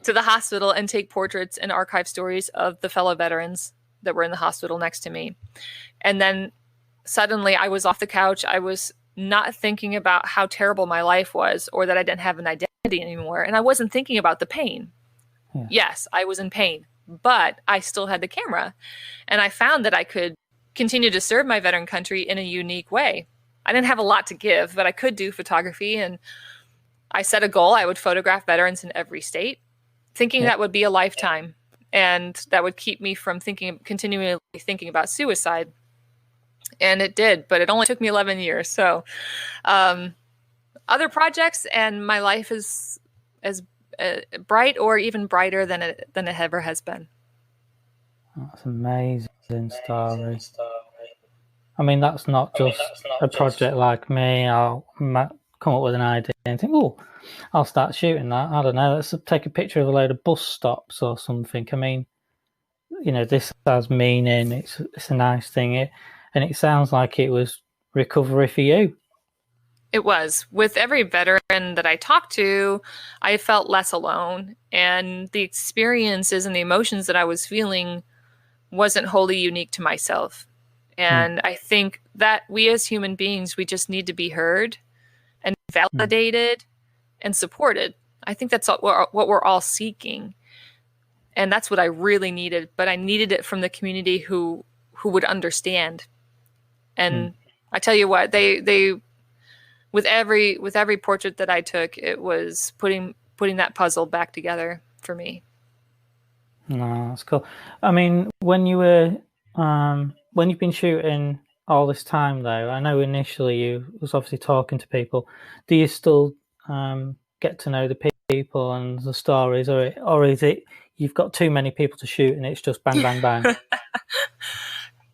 S2: to the hospital and take portraits and archive stories of the fellow veterans that were in the hospital next to me. And then suddenly I was off the couch. I was not thinking about how terrible my life was or that I didn't have an identity anymore. And I wasn't thinking about the pain. Yeah. Yes, I was in pain, but I still had the camera. And I found that I could continue to serve my veteran country in a unique way. I didn't have a lot to give, but I could do photography. And I set a goal. I would photograph veterans in every state, thinking that would be a lifetime. And that would keep me from continually thinking about suicide. And it did, but it only took me 11 years. So other projects, and my life is as bright or even brighter than it ever has been.
S1: That's amazing story. I mean, that's not just a project like me. I'll come up with an idea and think, oh, I'll start shooting that. I don't know, let's take a picture of a load of bus stops or something. I mean, this has meaning. It's a nice thing. And it sounds like it was recovery for you.
S2: It was. With every veteran that I talked to, I felt less alone. And the experiences and the emotions that I was feeling wasn't wholly unique to myself. And I think that we as human beings, we just need to be heard and validated and supported. I think that's what we're all seeking. And that's what I really needed. But I needed it from the community who would understand. And I tell you what, they with every portrait that I took, it was putting that puzzle back together for me.
S1: No, that's cool. I mean, when you've been shooting all this time, though, I know initially you was obviously talking to people. Do you still get to know the people and the stories, or is it you've got too many people to shoot and it's just bang, bang, bang?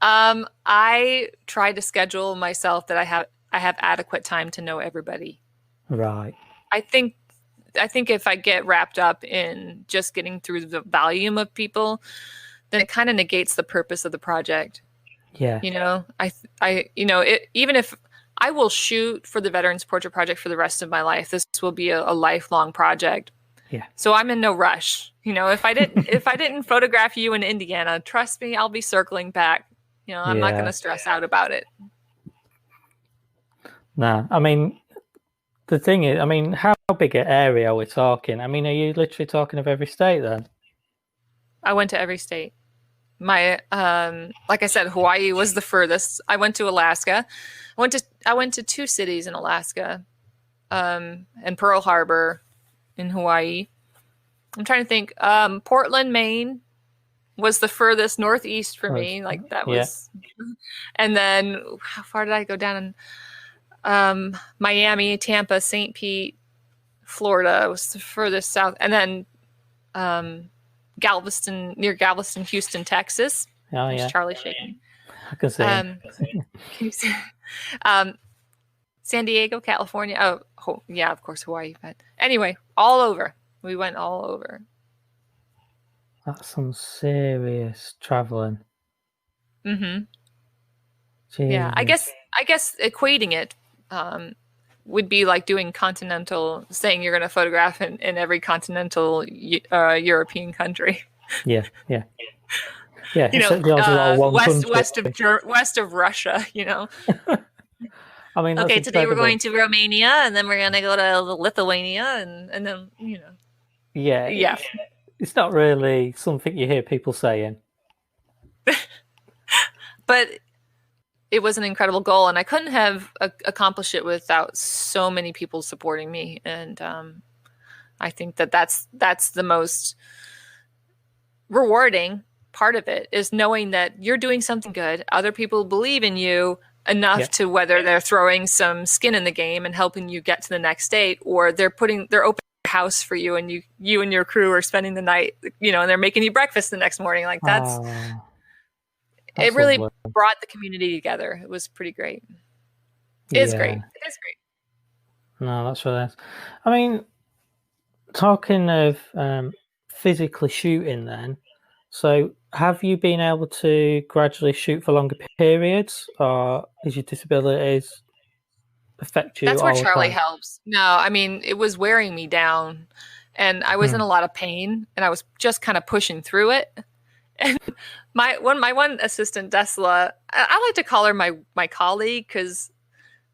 S2: I try to schedule myself that I have adequate time to know everybody.
S1: Right.
S2: I think if I get wrapped up in just getting through the volume of people, then it kind of negates the purpose of the project.
S1: Yeah.
S2: Even if I will shoot for the Veterans Portrait Project for the rest of my life, this will be a lifelong project.
S1: Yeah.
S2: So I'm in no rush. If I didn't photograph you in Indiana, trust me, I'll be circling back. I'm not going to stress out about it.
S1: No, I mean, the thing is, how big an area are we talking? Are you literally talking of every state then?
S2: I went to every state. My, like I said, Hawaii was the furthest. I went to Alaska. I went to 2 cities in Alaska, and Pearl Harbor in Hawaii. I'm trying to think. Portland, Maine was the furthest northeast for me. Like that was, and then how far did I go down? Miami, Tampa, St. Pete, Florida was the furthest south, and then Galveston, near Galveston, Houston, Texas.
S1: Oh
S2: There's
S1: yeah,
S2: Charlie shaking.
S1: I can see him.
S2: Can you see? Um, San Diego, California. Oh, yeah, of course, Hawaii. But anyway, all over. We went all over.
S1: That's some serious traveling.
S2: Mm-hmm. Yeah,
S1: Jesus.
S2: I guess equating it would be like doing continental, saying you're going to photograph in every continental European country.
S1: Yeah, yeah, yeah.
S2: You know,
S1: Except yours is all one country.
S2: west of Russia. You know.
S1: I mean, that's
S2: Okay, today we're
S1: incredible.
S2: going to Romania, and then we're going to go to Lithuania, and then
S1: Yeah,
S2: yeah.
S1: it's not really something you hear people saying.
S2: But it was an incredible goal, and I couldn't have accomplished it without so many people supporting me. And I think that's the most rewarding part of it, is knowing that you're doing something good. Other people believe in you enough
S1: Yeah.
S2: to, whether they're throwing some skin in the game and helping you get to the next state, or they're opening their house for you, and you and your crew are spending the night, and they're making you breakfast the next morning. Like
S1: That's
S2: it really
S1: lovely.
S2: brought the community together. It was pretty great. It's great.
S1: Yeah.
S2: It is great.
S1: No, that's really nice. I mean, talking of physically shooting then, so have you been able to gradually shoot for longer periods, or is your disabilities affect you
S2: That's where
S1: all the
S2: Charlie
S1: time?
S2: helps. No, I mean, it was wearing me down, and I was in a lot of pain, and I was just kind of pushing through it. And my one assistant, Desla, I like to call her my colleague, because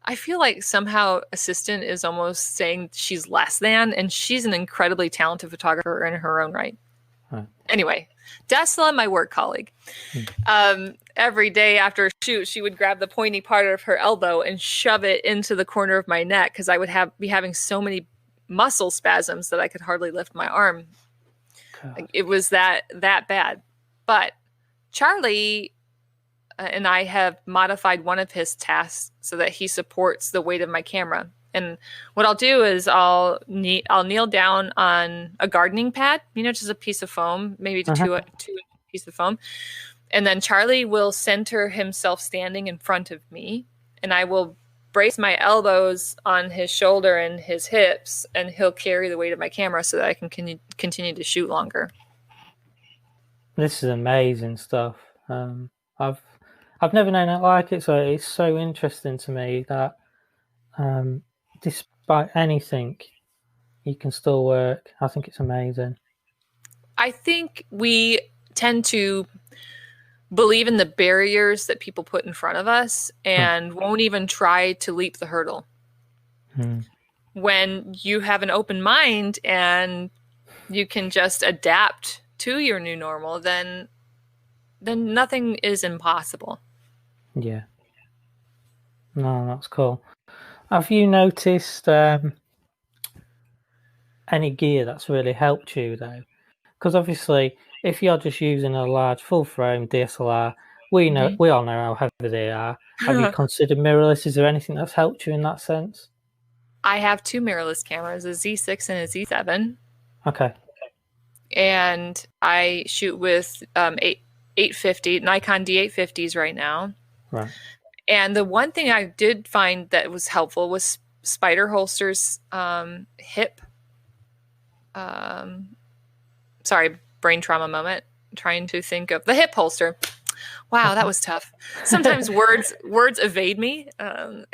S2: I feel like somehow assistant is almost saying she's less than, and she's an incredibly talented photographer in her own right.
S1: Right.
S2: Anyway, Desla, my work colleague, every day after a shoot, she would grab the pointy part of her elbow and shove it into the corner of my neck, because I would be having so many muscle spasms that I could hardly lift my arm. Like, it was that bad. But Charlie and I have modified one of his tasks so that he supports the weight of my camera. And what I'll do is I'll kneel down on a gardening pad, just a piece of foam, maybe two piece of foam. And then Charlie will center himself standing in front of me, and I will brace my elbows on his shoulder and his hips, and he'll carry the weight of my camera so that I can continue to shoot longer.
S1: This is amazing stuff. I've never known it like it, so it's so interesting to me that despite anything, you can still work. I think it's amazing.
S2: I think we tend to believe in the barriers that people put in front of us and won't even try to leap the hurdle. When you have an open mind and you can just adapt to your new normal, then nothing is impossible.
S1: Yeah. No, that's cool. Have you noticed any gear that's really helped you though? Because obviously, if you're just using a large full frame DSLR, we all know how heavy they are. Have you considered mirrorless? Is there anything that's helped you in that sense?
S2: I have two mirrorless cameras, a Z6 and a Z7.
S1: Okay.
S2: And I shoot with 850 Nikon D850s right now.
S1: Right.
S2: And the one thing I did find that was helpful was Spider Holster's hip. Sorry, brain trauma moment. I'm trying to think of the hip holster. Wow, that was tough. Sometimes words evade me, and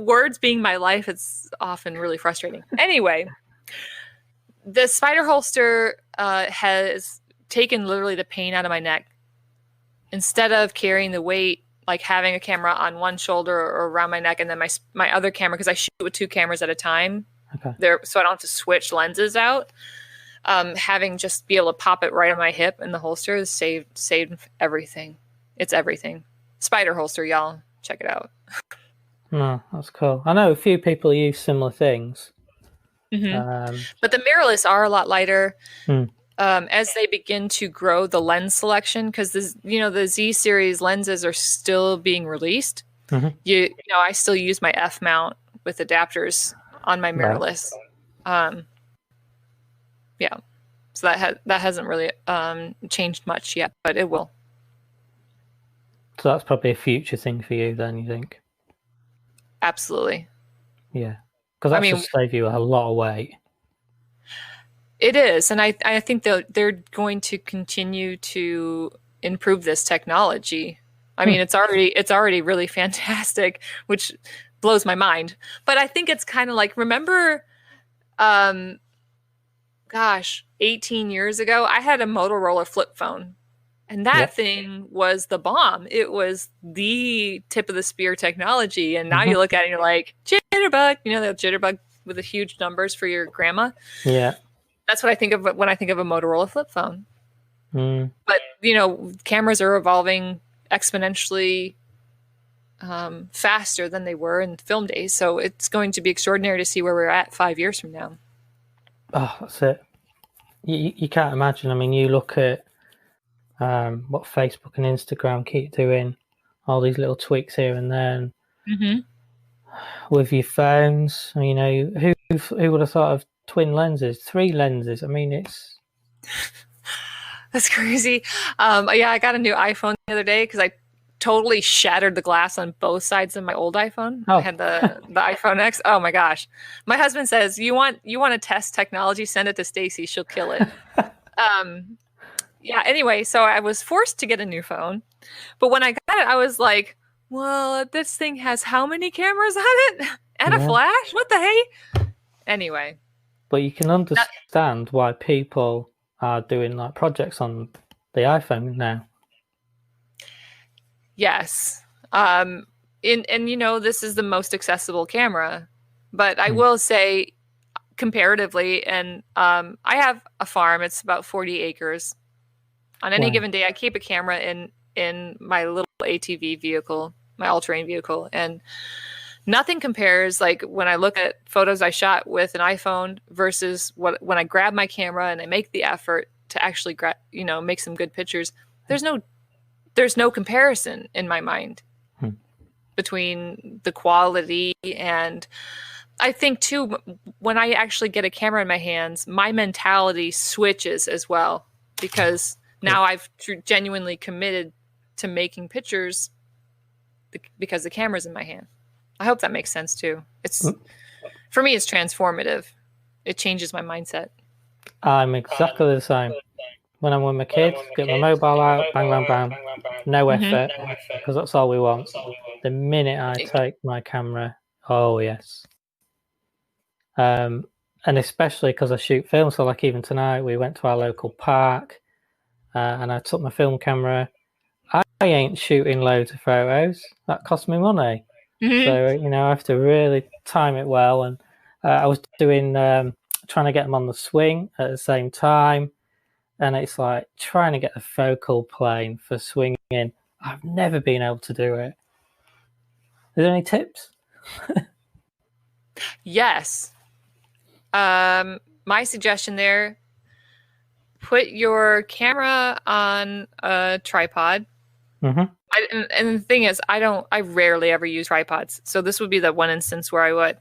S2: words being my life, it's often really frustrating. Anyway, the Spider Holster has taken literally the pain out of my neck. Instead of carrying the weight, like having a camera on one shoulder or around my neck, and then my other camera, because I shoot with two cameras at a time, so I don't have to switch lenses out. Having just be able to pop it right on my hip in the holster has saved everything. It's everything. Spider Holster, y'all, check it out.
S1: No, that's cool. I know a few people use similar things.
S2: But the mirrorless are a lot lighter. As they begin to grow the lens selection, because the Z series lenses are still being released. I still use my F mount with adapters on my
S1: Right.
S2: mirrorless. Yeah. So that hasn't really changed much yet, but it will.
S1: So that's probably a future thing for you then, you think?
S2: Absolutely.
S1: Yeah. Because
S2: I
S1: that should
S2: mean,
S1: save you a lot of weight.
S2: it is, and I think they're going to continue to improve this technology. I mean, it's already really fantastic, which blows my mind. But I think it's kind of like, remember, gosh, 18 years ago, I had a Motorola flip phone. And that
S1: Yep.
S2: thing was the bomb. It was the tip of the spear technology. And now
S1: Mm-hmm.
S2: you look at it and you're like, jitterbug, the jitterbug with the huge numbers for your grandma.
S1: Yeah.
S2: That's what I think of when I think of a Motorola flip phone.
S1: Mm.
S2: But, cameras are evolving exponentially faster than they were in film days. So it's going to be extraordinary to see where we're at 5 years from now.
S1: Oh, that's it. You can't imagine. I mean, you look at what Facebook and Instagram keep doing, all these little tweaks here and there, and with your phones. Who would have thought of twin lenses, 3 lenses? I mean, it's
S2: That's crazy. Yeah, I got a new iPhone the other day because I totally shattered the glass on both sides of my old iPhone. I had the iPhone X. Oh my gosh. My husband says, you want to test technology, send it to Stacy, she'll kill it. Yeah, anyway, so I was forced to get a new phone. But when I got it, I was like, well, this thing has how many cameras on it? And a flash? What the hey? Anyway.
S1: But you can understand why people are doing like projects on the iPhone now.
S2: Yes. And this is the most accessible camera. But I will say, comparatively, and I have a farm. It's about 40 acres. On any given day, I keep a camera in my little ATV vehicle, my all-terrain vehicle, and nothing compares. Like when I look at photos I shot with an iPhone versus when I grab my camera and I make the effort to actually make some good pictures. There's no comparison in my mind between the quality. And I think too, when I actually get a camera in my hands, my mentality switches as well, because now I've genuinely committed to making pictures because the camera's in my hand. I hope that makes sense too. For me, it's transformative. It changes my mindset.
S1: I'm exactly the same. When I'm with my kids, get my mobile out, bang, bang, bang. No effort, because that's all we want. The minute I take my camera, oh yes. And especially because I shoot film, so like even tonight we went to our local park, and I took my film camera. I ain't shooting loads of photos. That cost me money. So, I have to really time it well. And I was doing, trying to get them on the swing at the same time. And it's like trying to get the focal plane for swinging. I've never been able to do it. Are there any tips?
S2: Yes. My suggestion there, put your camera on a tripod. And the thing is, I rarely ever use tripods. So this would be the one instance where I would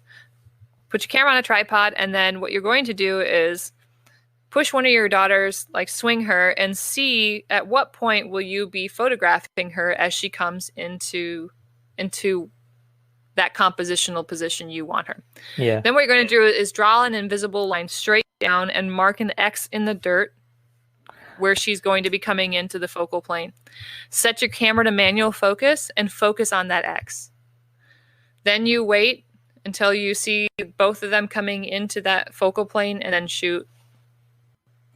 S2: put your camera on a tripod. And then what you're going to do is push one of your daughters, like swing her, and see at what point will you be photographing her as she comes into that compositional position you want her.
S1: Yeah.
S2: Then what you're going to do is draw an invisible line straight down and mark an X in the dirt where she's going to be coming into the focal plane. Set your camera to manual focus and focus on that X. Then you wait until you see both of them coming into that focal plane and then shoot.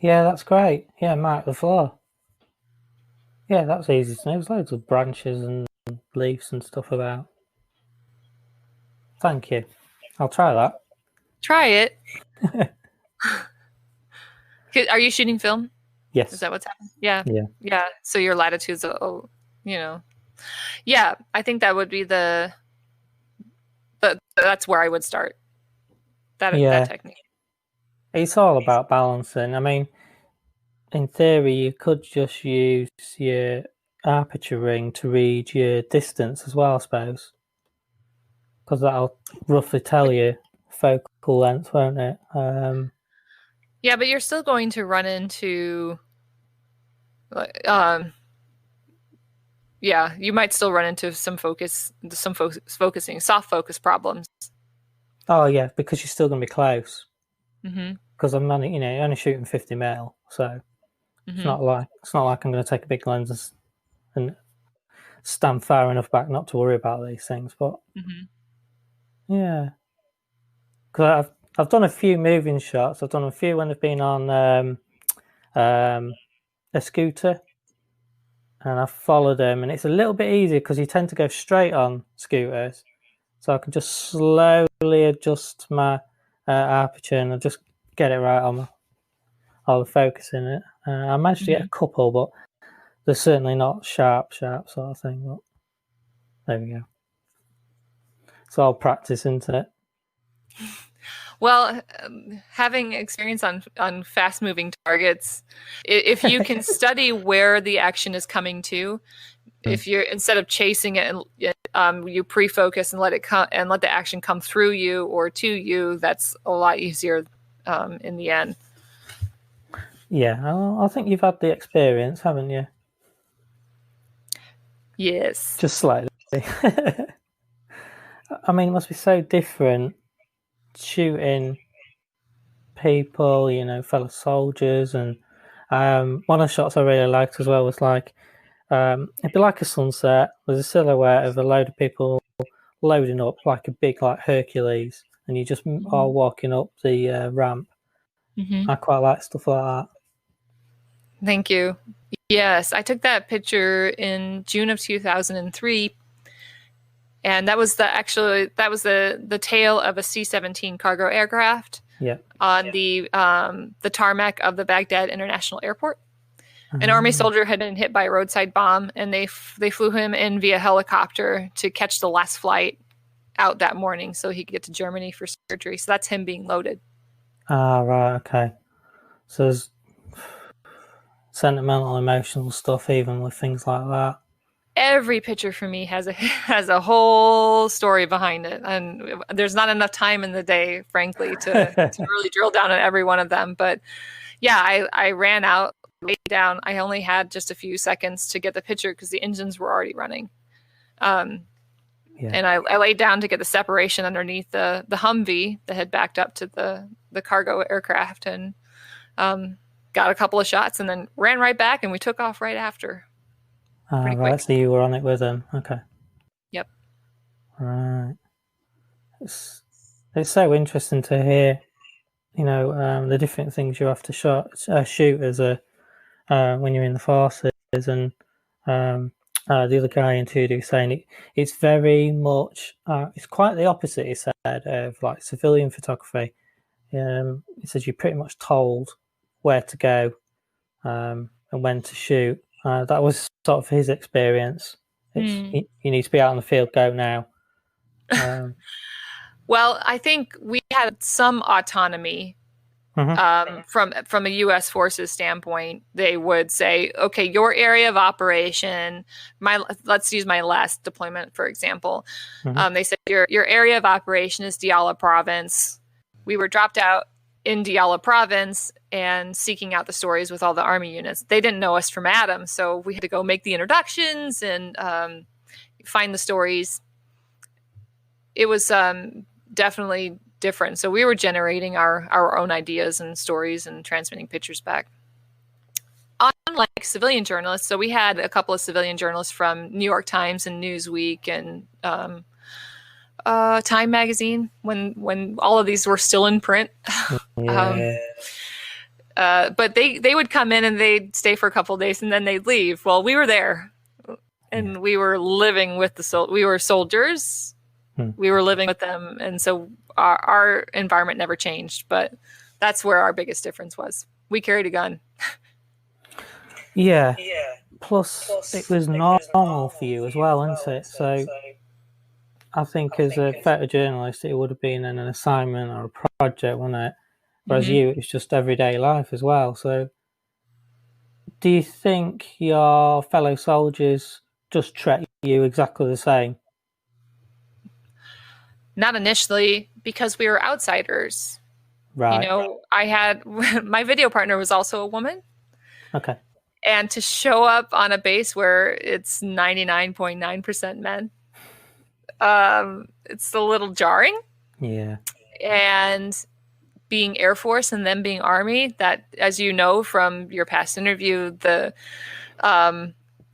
S1: Yeah, that's great. Yeah, mark the floor. Yeah, that's easy to know. There's loads of branches and leaves and stuff about. Thank you. I'll try that.
S2: Try it. Are you shooting film?
S1: Yes.
S2: Is that what's happening? Yeah. So your latitudes, yeah, I think that would be that's where I would start. That technique.
S1: It's all about balancing. I mean, in theory, you could just use your aperture ring to read your distance as well, I suppose. because that'll roughly tell you focal length, won't it?
S2: Yeah, but you're still going to run into, yeah, you might still run into some focusing, soft focus problems.
S1: Oh yeah, because you're still going to be close.
S2: Mm-hmm.
S1: Because I'm only, only shooting 50 mil, so it's not like I'm going to take a big lens and stand far enough back not to worry about these things. But yeah, because I've done a few moving shots. I've done a few when I've been on a scooter, and I've followed them, and it's a little bit easier because you tend to go straight on scooters, so I can just slowly adjust my aperture and I'll just get it right on all the focus in it. I managed to get a couple, but they're certainly not sharp sort of thing. But there we go. It's all practice, isn't it?
S2: Well, having experience on fast moving targets, if you can study where the action is coming to, if you're instead of chasing it and you pre-focus and let it come and let the action come through you or to you, that's a lot easier in the end.
S1: Yeah, I think you've had the experience, haven't you?
S2: Yes.
S1: Just slightly. I mean, it must be so different shooting people, fellow soldiers, and one of the shots I really liked as well was like it'd be like a sunset with a silhouette of a load of people loading up like a big like Hercules, and you just are walking up the ramp. I quite like stuff like that.
S2: Thank you. Yes, I took that picture in June of 2003, and that was the tail of a C-17 cargo aircraft.
S1: Yeah.
S2: On the tarmac of the Baghdad International Airport. An Army soldier had been hit by a roadside bomb, and they flew him in via helicopter to catch the last flight out that morning so he could get to Germany for surgery. So that's him being loaded.
S1: Ah, right, okay. So there's sentimental, emotional stuff even with things like that.
S2: Every picture for me has a whole story behind it, and there's not enough time in the day, frankly, to really drill down on every one of them. But yeah, I ran out, laid down. I only had just a few seconds to get the picture because the engines were already running. And I laid down to get the separation underneath the Humvee that had backed up to the cargo aircraft, and got a couple of shots, and then ran right back, and we took off right after.
S1: Right, quick. So you were on it with them. Okay.
S2: Yep.
S1: Right. It's so interesting to hear, the different things you have to shoot as when you're in the forces, and the other guy in 2D saying it's very much it's quite the opposite. He said of like civilian photography. He says you're pretty much told where to go and when to shoot. That was sort of his experience. You need to be out on the field. Go now.
S2: Well, I think we had some autonomy from a U.S. forces standpoint. They would say, okay, your area of operation, let's use my last deployment, for example. They said your area of operation is Diyala province. We were dropped out in Diyala province and seeking out the stories with all the army units. They didn't know us from Adam, so we had to go make the introductions and find the stories. It was definitely different. So we were generating our own ideas and stories and transmitting pictures back. Unlike civilian journalists, so we had a couple of civilian journalists from New York Times and Newsweek and Time magazine when all of these were still in print. But they would come in and they'd stay for a couple of days and then they'd leave. Well, we were there and we were living with we were soldiers. We were living with them, and so our environment never changed. But that's where our biggest difference was. We carried a gun.
S1: Yeah. Plus, it was normal for you as well, isn't it? So I think as a photojournalist, it would have been an assignment or a project, wasn't it? Whereas you, it's just everyday life as well. So do you think your fellow soldiers just treat you exactly the same?
S2: Not initially, because we were outsiders. You
S1: Right.
S2: know, I had my video partner was also a woman,
S1: Okay.
S2: and to show up on a base where it's 99.9% men, it's a little jarring.
S1: Yeah.
S2: And being Air Force and then being Army, that, as you know from your past interview, the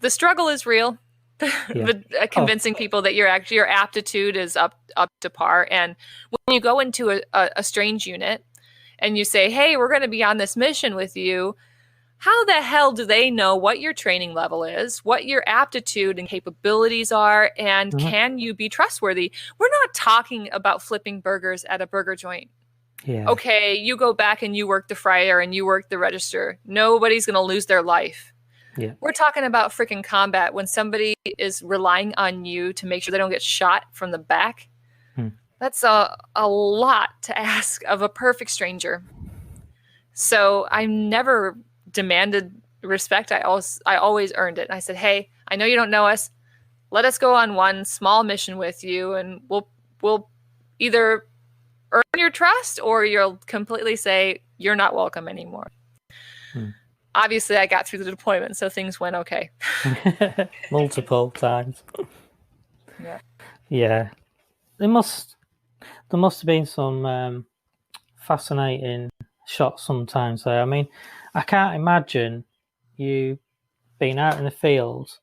S2: struggle is real.
S1: Yeah.
S2: But
S1: Oh.
S2: convincing people that your aptitude is up to par. And when you go into a strange unit and you say, "Hey, we're going to be on this mission with you," how the hell do they know what your training level is, what your aptitude and capabilities are, and
S1: Mhm.
S2: can you be trustworthy? We're not talking about flipping burgers at a burger joint.
S1: Yeah.
S2: Okay, you go back and you work the fryer and you work the register. Nobody's going to lose their life.
S1: Yeah.
S2: We're talking about freaking combat when somebody is relying on you to make sure they don't get shot from the back.
S1: Hmm.
S2: That's a lot to ask of a perfect stranger. So I never demanded respect. I always earned it. I said, "Hey, I know you don't know us. Let us go on one small mission with you, and we'll either earn your trust or you'll completely say you're not welcome anymore."
S1: Hmm.
S2: Obviously, I got through the deployment, so things went okay.
S1: Multiple times.
S2: Yeah.
S1: Yeah. There must have been some fascinating shots sometimes there. I mean, I can't imagine you being out in the field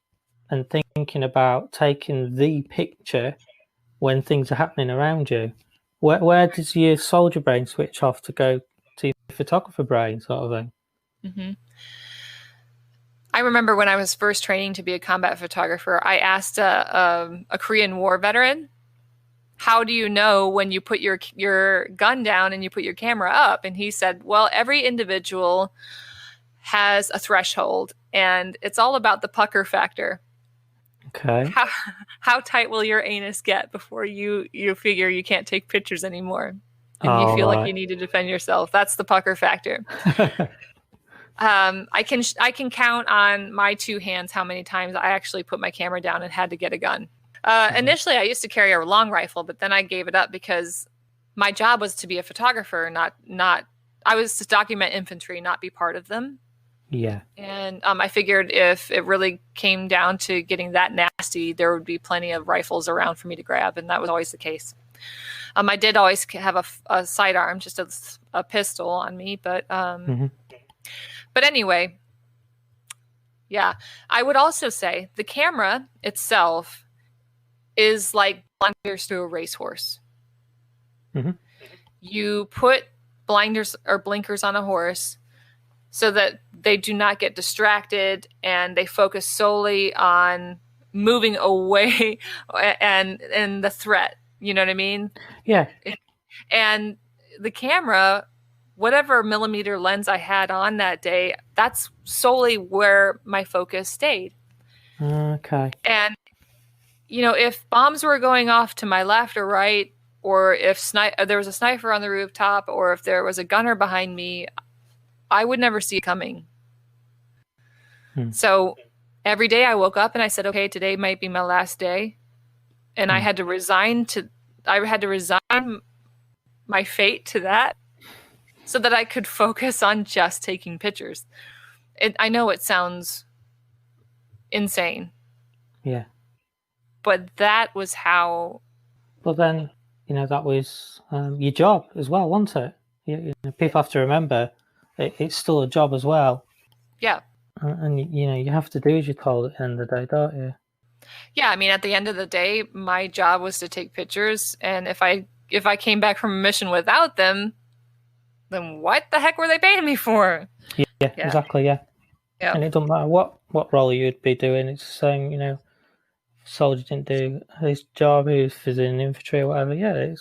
S1: and thinking about taking the picture when things are happening around you. Where does your soldier brain switch off to go to your photographer brain, sort of thing?
S2: Mm-hmm. I remember when I was first training to be a combat photographer, I asked a Korean War veteran, "How do you know when you put your gun down and you put your camera up?" And he said, "Well, every individual has a threshold, and it's all about the pucker factor.
S1: Okay.
S2: How how tight will your anus get before you figure you can't take pictures anymore, and you
S1: All
S2: feel like
S1: right.
S2: you need to defend yourself? That's the pucker factor." I can count on my two hands how many times I actually put my camera down and had to get a gun. Initially, I used to carry a long rifle, but then I gave it up because my job was to be a photographer, not. I was to document infantry, not be part of them.
S1: Yeah.
S2: And I figured if it really came down to getting that nasty, there would be plenty of rifles around for me to grab, and that was always the case. I did always have a sidearm, just a pistol on me,
S1: Hmm.
S2: but anyway, yeah. I would also say the camera itself is like blinders to a racehorse.
S1: Hmm.
S2: You put blinders or blinkers on a horse so that they do not get distracted and they focus solely on moving away and the threat. You know what I mean?
S1: Yeah.
S2: And the camera, whatever millimeter lens I had on that day, that's solely where my focus stayed.
S1: Okay.
S2: And if bombs were going off to my left or right, or if there was a sniper on the rooftop, or if there was a gunner behind me, I would never see it coming.
S1: Hmm.
S2: So every day I woke up and I said, "Okay, today might be my last day," and
S1: Hmm.
S2: I had to resign my fate to that so that I could focus on just taking pictures. I know it sounds insane,
S1: Yeah.
S2: but that was how.
S1: But then, that was your job as well, wasn't it? People have to remember it's still a job as well.
S2: Yeah.
S1: And you have to do as you're told at the end of the day, don't you?
S2: Yeah, I mean, at the end of the day, my job was to take pictures, and if I came back from a mission without them, then what the heck were they paying me for?
S1: Yeah,
S2: Yeah.
S1: exactly, yeah.
S2: Yeah.
S1: And it doesn't matter what role you'd be doing. It's the same, soldier didn't do his job, he was in infantry or whatever. Yeah,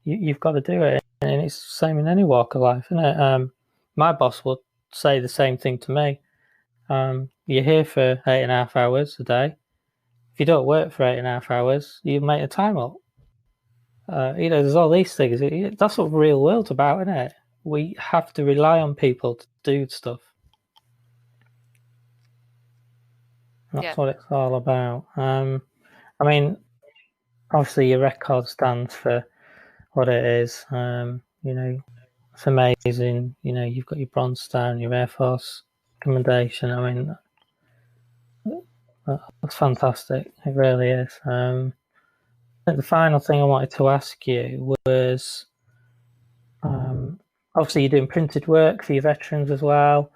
S1: you've got to do it, and it's the same in any walk of life, isn't it? My boss will say the same thing to me. You're here for 8.5 hours a day. If you don't work for 8.5 hours, you make the time up. There's all these things. That's what real world's about, isn't it? We have to rely on people to do stuff. That's
S2: Yeah.
S1: what it's all about. I mean, obviously your record stands for what it is. It's amazing. You've got your Bronze Star and your Air Force commendation. I mean, that's fantastic. It really is. I think the final thing I wanted to ask you was, obviously you're doing printed work for your veterans as well,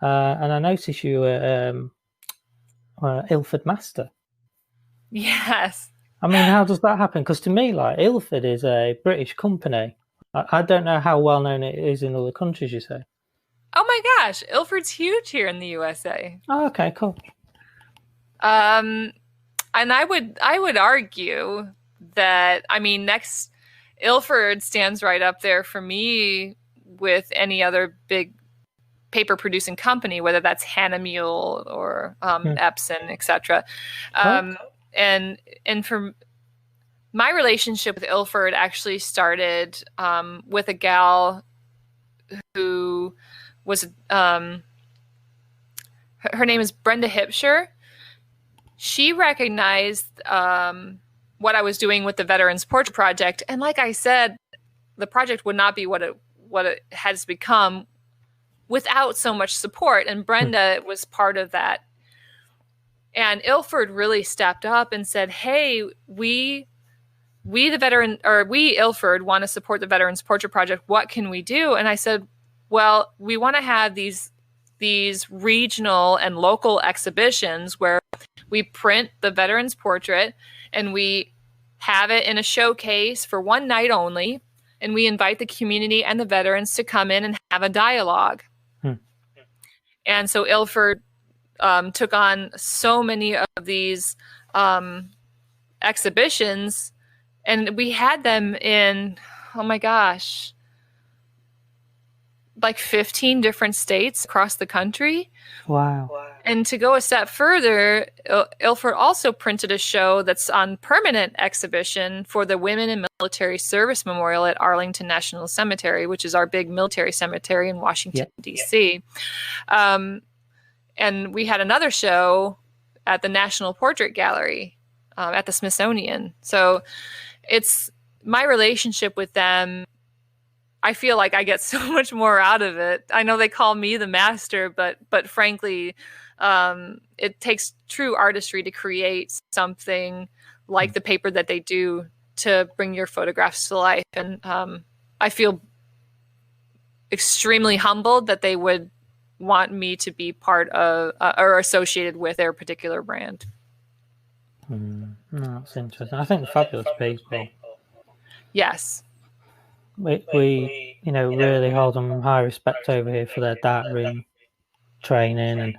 S1: and I noticed you were Ilford Master.
S2: Yes.
S1: I mean, how does that happen? Because to me, like, Ilford is a British company. I don't know how well known it is in other countries, you say.
S2: Oh my gosh, Ilford's huge here in the USA.
S1: Oh, okay, cool.
S2: And I would argue that, I mean, next Ilford stands right up there for me with any other big paper producing company, whether that's Hahnemühle or Epson, etc. And for my relationship with Ilford actually started with a gal who was her name is Brenda Hipsher. She recognized what I was doing with the Veterans Portrait Project, and like I said, the project would not be what it has become without so much support, and Brenda was part of that. And Ilford really stepped up and said, "Hey, we Ilford want to support the Veterans Portrait Project. What can we do?" And I said, "Well, we want to have these regional and local exhibitions where we print the veteran's portrait and we have it in a showcase for one night only, and we invite the community and the veterans to come in and have a dialogue." And so Ilford took on so many of these exhibitions, and we had them in, oh my gosh, like 15 different states across the country.
S1: Wow.
S2: And to go a step further, Ilford also printed a show that's on permanent exhibition for the Women in Military Service Memorial at Arlington National Cemetery, which is our big military cemetery in Washington, D.C. And we had another show at the National Portrait Gallery at the Smithsonian. So it's my relationship with them. I feel like I get so much more out of it. I know they call me the master, but frankly, it takes true artistry to create something like the paper that they do to bring your photographs to life. And I feel extremely humbled that they would want me to be part of or associated with their particular brand.
S1: No, that's interesting. I think they're fabulous people.
S2: Yes.
S1: We really hold them in high respect over here for their darkroom training, and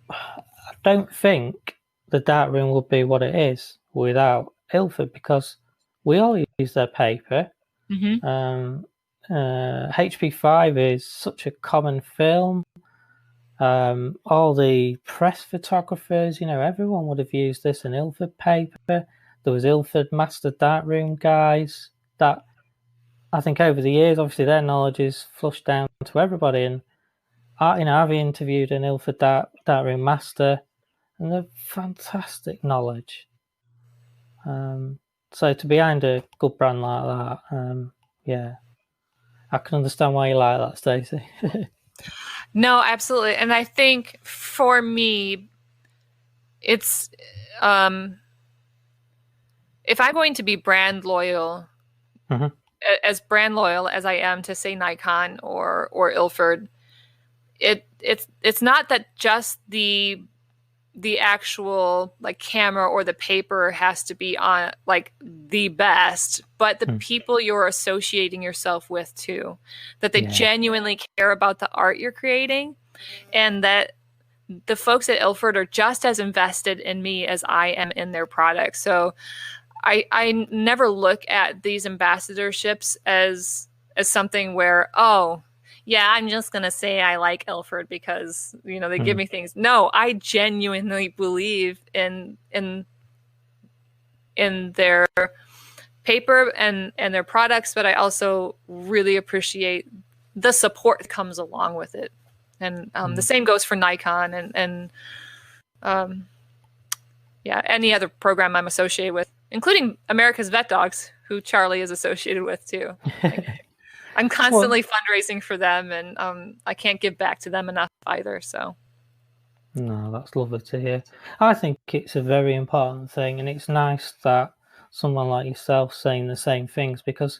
S1: I don't think the darkroom would be what it is without Ilford, because we all use their paper. HP5 is such a common film. All the press photographers, everyone would have used this in Ilford paper. There was Ilford Master Darkroom guys that I think over the years, obviously their knowledge is flushed down to everybody. And I've interviewed an Ilford Darkroom Master, and they're fantastic knowledge. So to be behind a good brand like that, I can understand why you like that, Stacey.
S2: No, absolutely. And I think for me, it's if I'm going to be brand loyal, as brand loyal as I am to say Nikon or Ilford, it's not that just the actual like camera or the paper has to be on like the best, but the people you're associating yourself with too, that they genuinely care about the art you're creating, and that the folks at Ilford are just as invested in me as I am in their product. So I never look at these ambassadorships as something where, oh, yeah, I'm just going to say I like Ilford because, they give me things. No, I genuinely believe in their paper and their products, but I also really appreciate the support that comes along with it. And the same goes for Nikon and any other program I'm associated with. including America's Vet Dogs, who Charlie is associated with too. Like, I'm
S1: Well,
S2: constantly fundraising for them, and I can't give back to them enough either. So,
S1: no, that's lovely to hear. I think it's a very important thing, and it's nice that someone like yourself saying the same things because,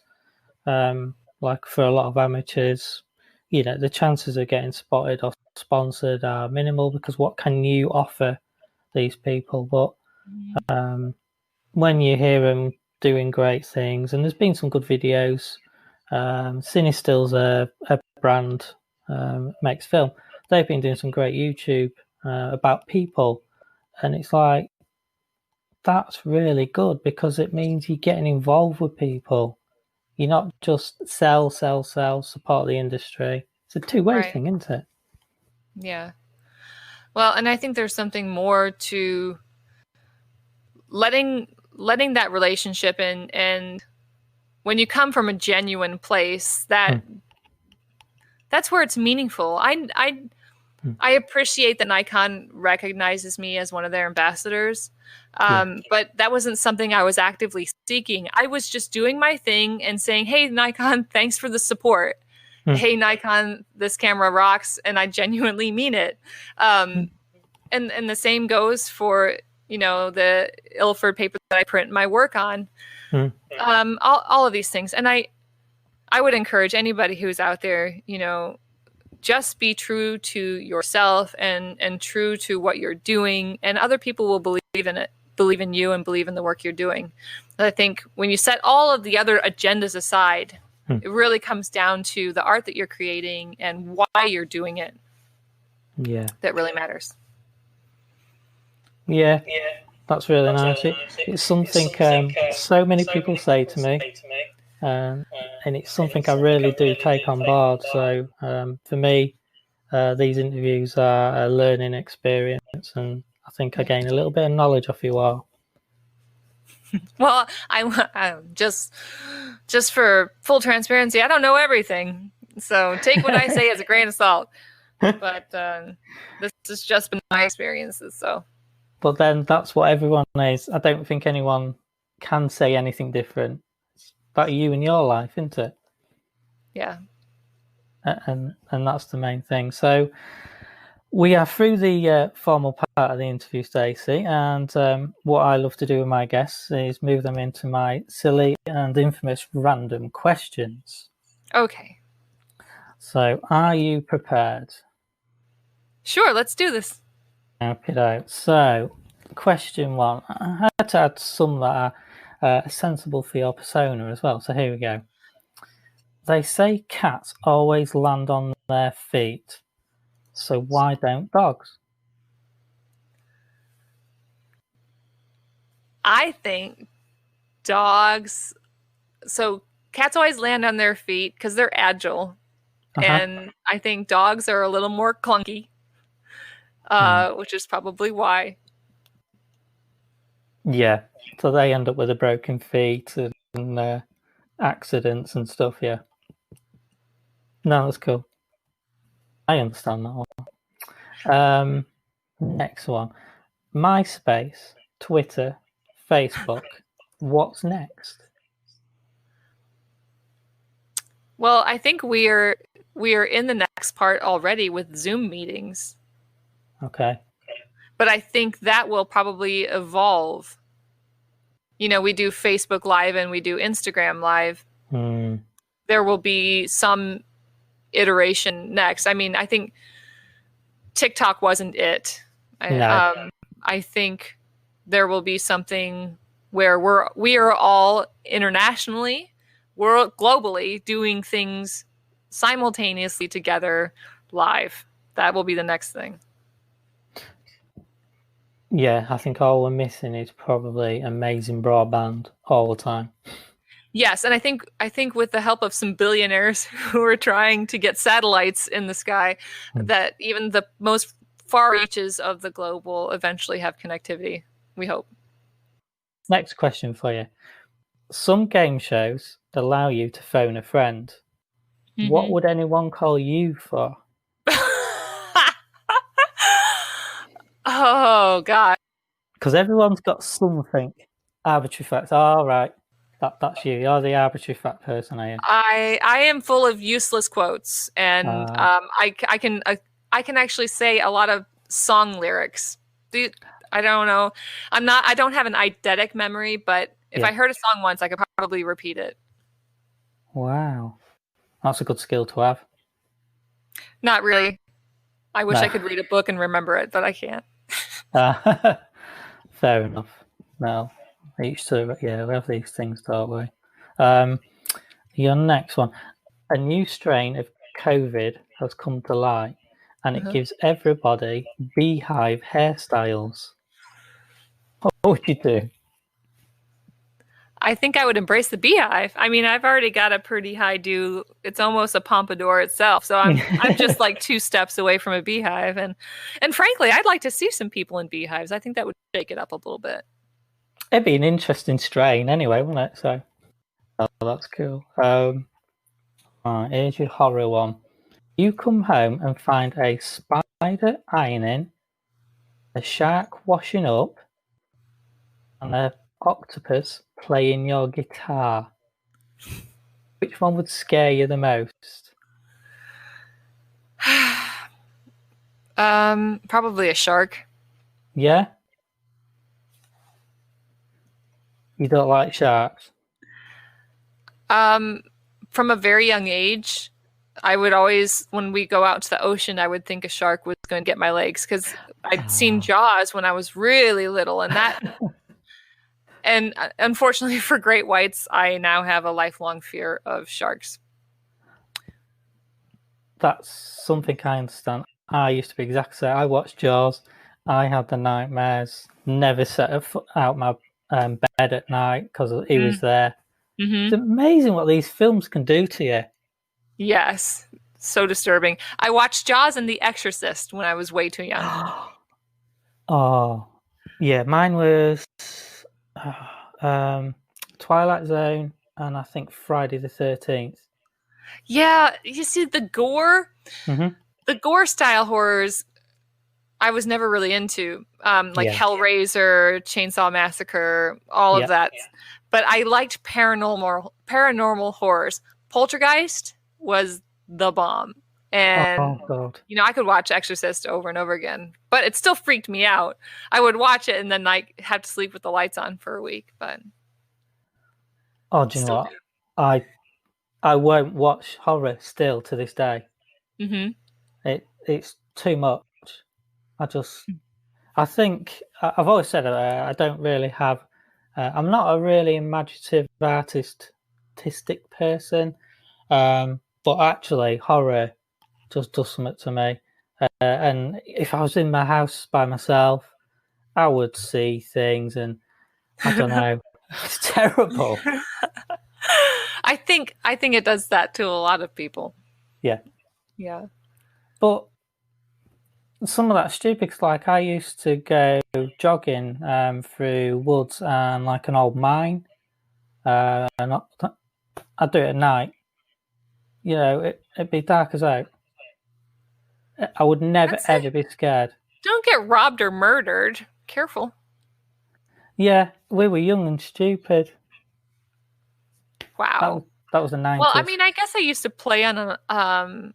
S1: like for a lot of amateurs, the chances of getting spotted or sponsored are minimal because what can you offer these people? But when you hear them doing great things, and there's been some good videos. Cinestill's a brand, makes film. They've been doing some great YouTube about people, and it's like that's really good because it means you're getting involved with people. You're not just sell, sell, sell, support the industry. It's a two-way
S2: right.
S1: thing, isn't it?
S2: Yeah. Well, and I think there's something more to letting that relationship and when you come from a genuine place, that's where it's meaningful. I appreciate that Nikon recognizes me as one of their ambassadors,
S1: Yeah.
S2: but that wasn't something I was actively seeking. I was just doing my thing and saying, "Hey, Nikon, thanks for the support. Hey, Nikon, this camera rocks," and I genuinely mean it. And the same goes for the Ilford paper that I print my work on. All of these things, and I would encourage anybody who's out there, just be true to yourself and true to what you're doing, and other people will believe in it, believe in you, and believe in the work you're doing. And I think when you set all of the other agendas aside, it really comes down to the art that you're creating and why you're doing it.
S1: Yeah.
S2: That really matters.
S1: Yeah. That's really nice. It's something so many people say to me, and it's something I really do take on board. So for me, these interviews are a learning experience, and I think I gain a little bit of knowledge off you all.
S2: Well, I just for full transparency, I don't know everything, so take what I say as a grain of salt. But this has just been my experiences. So.
S1: But then that's what everyone is. I don't think anyone can say anything different. It's about you and your life, isn't it?
S2: Yeah.
S1: And that's the main thing. So we are through the formal part of the interview, Stacey, and what I love to do with my guests is move them into my silly and infamous random questions.
S2: Okay.
S1: So are you prepared?
S2: Sure, let's do this.
S1: Okay, so question one. I had to add some that are sensible for your persona as well. So here we go. They say cats always land on their feet. So why don't dogs?
S2: I think dogs. So cats always land on their feet because they're agile, and I think dogs are a little more clunky, which is probably why.
S1: Yeah, so they end up with a broken feet and accidents and stuff. Yeah, no, that's cool. I understand that one. Next one: MySpace, Twitter, Facebook. What's next?
S2: Well, I think we are in the next part already with Zoom meetings,
S1: Okay.
S2: but I think that will probably evolve. We do Facebook Live and we do Instagram Live. There will be some iteration next. I mean, I think TikTok wasn't it.
S1: No.
S2: I think there will be something where we are all internationally, we're globally doing things simultaneously together live. That will be the next thing.
S1: Yeah, I think all we're missing is probably amazing broadband all the time.
S2: Yes, and I think with the help of some billionaires who are trying to get satellites in the sky, that even the most far reaches of the globe will eventually have connectivity. We hope.
S1: Next question for you. Some game shows allow you to phone a friend. What would anyone call you for?
S2: Oh God.
S1: Because everyone's got something. Arbitrary facts. All right. That's you. You're the arbitrary fact person, are you?
S2: I am full of useless quotes, and
S1: Uh,
S2: I can actually say a lot of song lyrics. I don't know. I don't have an eidetic memory, but if
S1: yeah.
S2: I heard a song once, I could probably repeat it.
S1: Wow. That's a good skill to have.
S2: Not really. I wish
S1: No.
S2: I could read a book and remember it, but I can't.
S1: Fair enough. No. Each to, yeah, we have these things, don't we? Your next one. A new strain of COVID has come to light, and it
S2: Uh-huh.
S1: gives everybody beehive hairstyles. What would you do?
S2: I think I would embrace the beehive. I mean, I've already got a pretty high do. It's almost a pompadour itself. So I'm just like two steps away from a beehive, and frankly, I'd like to see some people in beehives. I think that would shake it up a little bit.
S1: It'd be an interesting strain anyway, wouldn't it? So, oh, that's cool. Right, here's your horror one. You come home and find a spider ironing, a shark washing up, and an octopus playing your guitar. Which one would scare you the most?
S2: Probably a shark.
S1: Yeah? You don't like sharks?
S2: From a very young age, I would always, when we go out to the ocean, I would think a shark was going to get my legs because I'd seen Jaws when I was really little, and that. And unfortunately for great whites, I now have a lifelong fear of sharks.
S1: That's something I understand. I used to be exactly the same. I watched Jaws. I had the nightmares. Never set a foot out my bed at night because he was there. It's amazing what these films can do to you.
S2: Yes, so disturbing. I watched Jaws and The Exorcist when I was way too young.
S1: Oh, yeah. Mine was Twilight Zone and I think Friday the 13th.
S2: Yeah, you see the gore, the gore style horrors. I was never really into, like Hellraiser, Chainsaw Massacre, all of that. Yeah. But I liked paranormal horrors. Poltergeist was the bomb. And, you know, I could watch Exorcist over and over again, but it still freaked me out. I would watch it and then like have to sleep with the lights on for a week. But
S1: do you know what? I won't watch horror still to this day. It's too much. I think I've always said I don't really have. I'm not a really imaginative artistic person, but actually horror just does something to me. And if I was in my house by myself, I would see things, and I don't know. It's terrible.
S2: I think it does that to a lot of people.
S1: Yeah.
S2: Yeah.
S1: But some of that's stupid because, like, I used to go jogging through woods and like an old mine. And I'd do it at night. You know, it'd be dark as out. I would never ever be scared.
S2: Don't get robbed or murdered. Careful.
S1: Yeah, we were young and stupid.
S2: Wow.
S1: That was the 90s.
S2: Well, I mean, I guess I used to play on a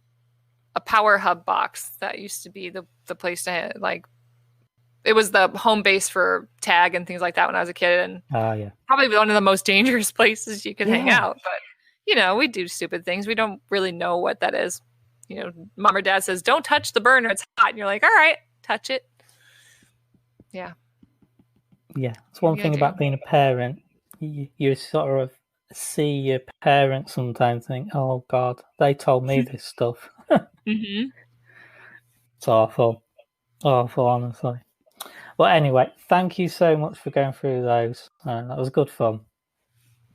S2: Power Hub box. That used to be the place to, like, it was the home base for tag and things like that when I was a kid, and probably one of the most dangerous places you could hang out. But you know, we do stupid things. We don't really know what that is. You know, mom or dad says, "Don't touch the burner; it's hot," and you're like, "All right, touch it." Yeah.
S1: Yeah, it's one thing about being a parent. You sort of see your parents sometimes think, "Oh God, they told me this stuff." It's awful, honestly. Well, anyway, thank you so much for going through those. That was good fun.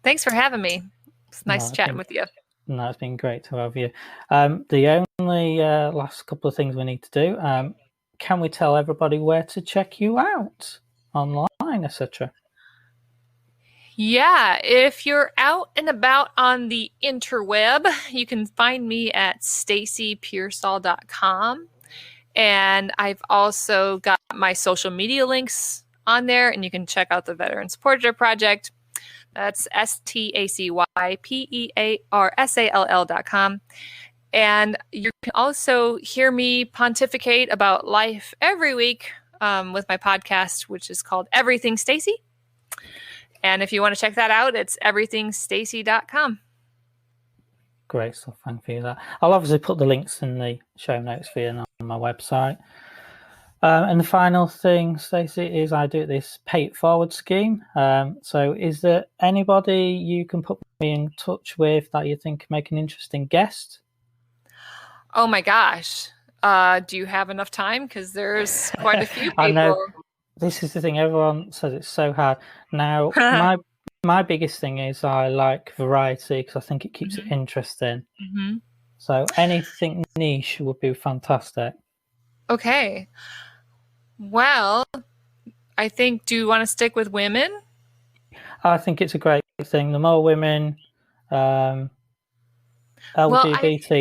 S2: Thanks for having me. It's nice chatting with you.
S1: No, it's been great to have you. The only last couple of things we need to do, can we tell everybody where to check you out online, etc.?
S2: Yeah, if you're out and about on the interweb, you can find me at stacypearsall.com. And I've also got my social media links on there, and you can check out the Veteran Supporter Project. That's STACYPEARSALL.com. And you can also hear me pontificate about life every week with my podcast, which is called Everything Stacy. And if you want to check that out, it's everythingstacy.com.
S1: Great stuff. Thank you for that. I'll obviously put the links in the show notes for you and on my website. And the final thing, Stacey, is I do this pay it forward scheme. So is there anybody you can put me in touch with that you think can make an interesting guest?
S2: Oh my gosh. Do you have enough time? Because there's quite a few people.
S1: I know. This is the thing. Everyone says it's so hard. Now, my biggest thing is I like variety because I think it keeps it interesting.
S2: Mm-hmm.
S1: So anything niche would be fantastic.
S2: Okay. Well, I think, do you want to stick with women?
S1: I think it's a great thing. The more women, LGBT,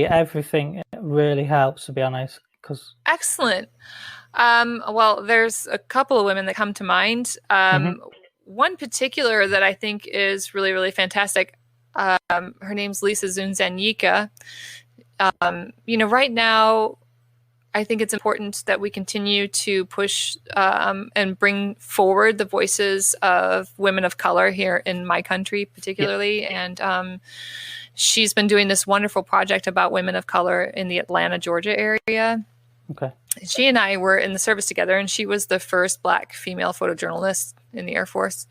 S1: everything really helps, to be honest.
S2: Excellent. Well, there's a couple of women that come to mind. One particular that I think is really, really fantastic. Her name's Lisa Zunzanyika. Right now, I think it's important that we continue to push and bring forward the voices of women of color here in my country, particularly. Yep. And she's been doing this wonderful project about women of color in the Atlanta, Georgia area.
S1: Okay.
S2: She and I were in the service together, and she was the first Black female photojournalist in the Air Force.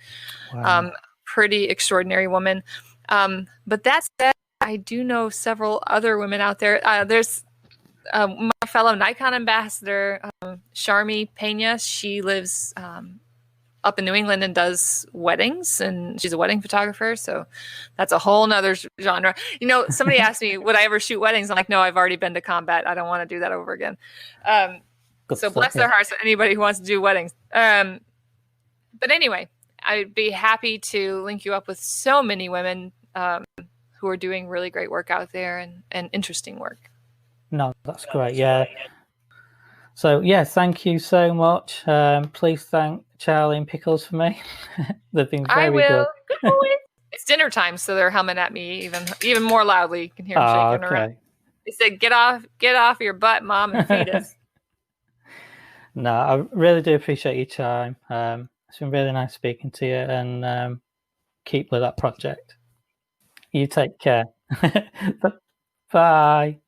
S2: Wow. Pretty extraordinary woman. But that said, I do know several other women out there. There's my fellow Nikon ambassador, Sharmi Pena. She lives up in New England and does weddings, and she's a wedding photographer. So that's a whole nother genre. Somebody asked me, would I ever shoot weddings? I'm like, no, I've already been to combat. I don't want to do that over again. So bless their hearts, anybody who wants to do weddings. But anyway, I'd be happy to link you up with so many women who are doing really great work out there and interesting work.
S1: No, that's great. Yeah. So, thank you so much. Please thank Charlie and Pickles for me. They've been very good.
S2: Good boy. It's dinner time, so they're humming at me even more loudly. You can hear them shaking around. They said, get off your butt, Mom, and feed us.
S1: No, I really do appreciate your time. It's been really nice speaking to you, and keep with that project. You take care. Bye.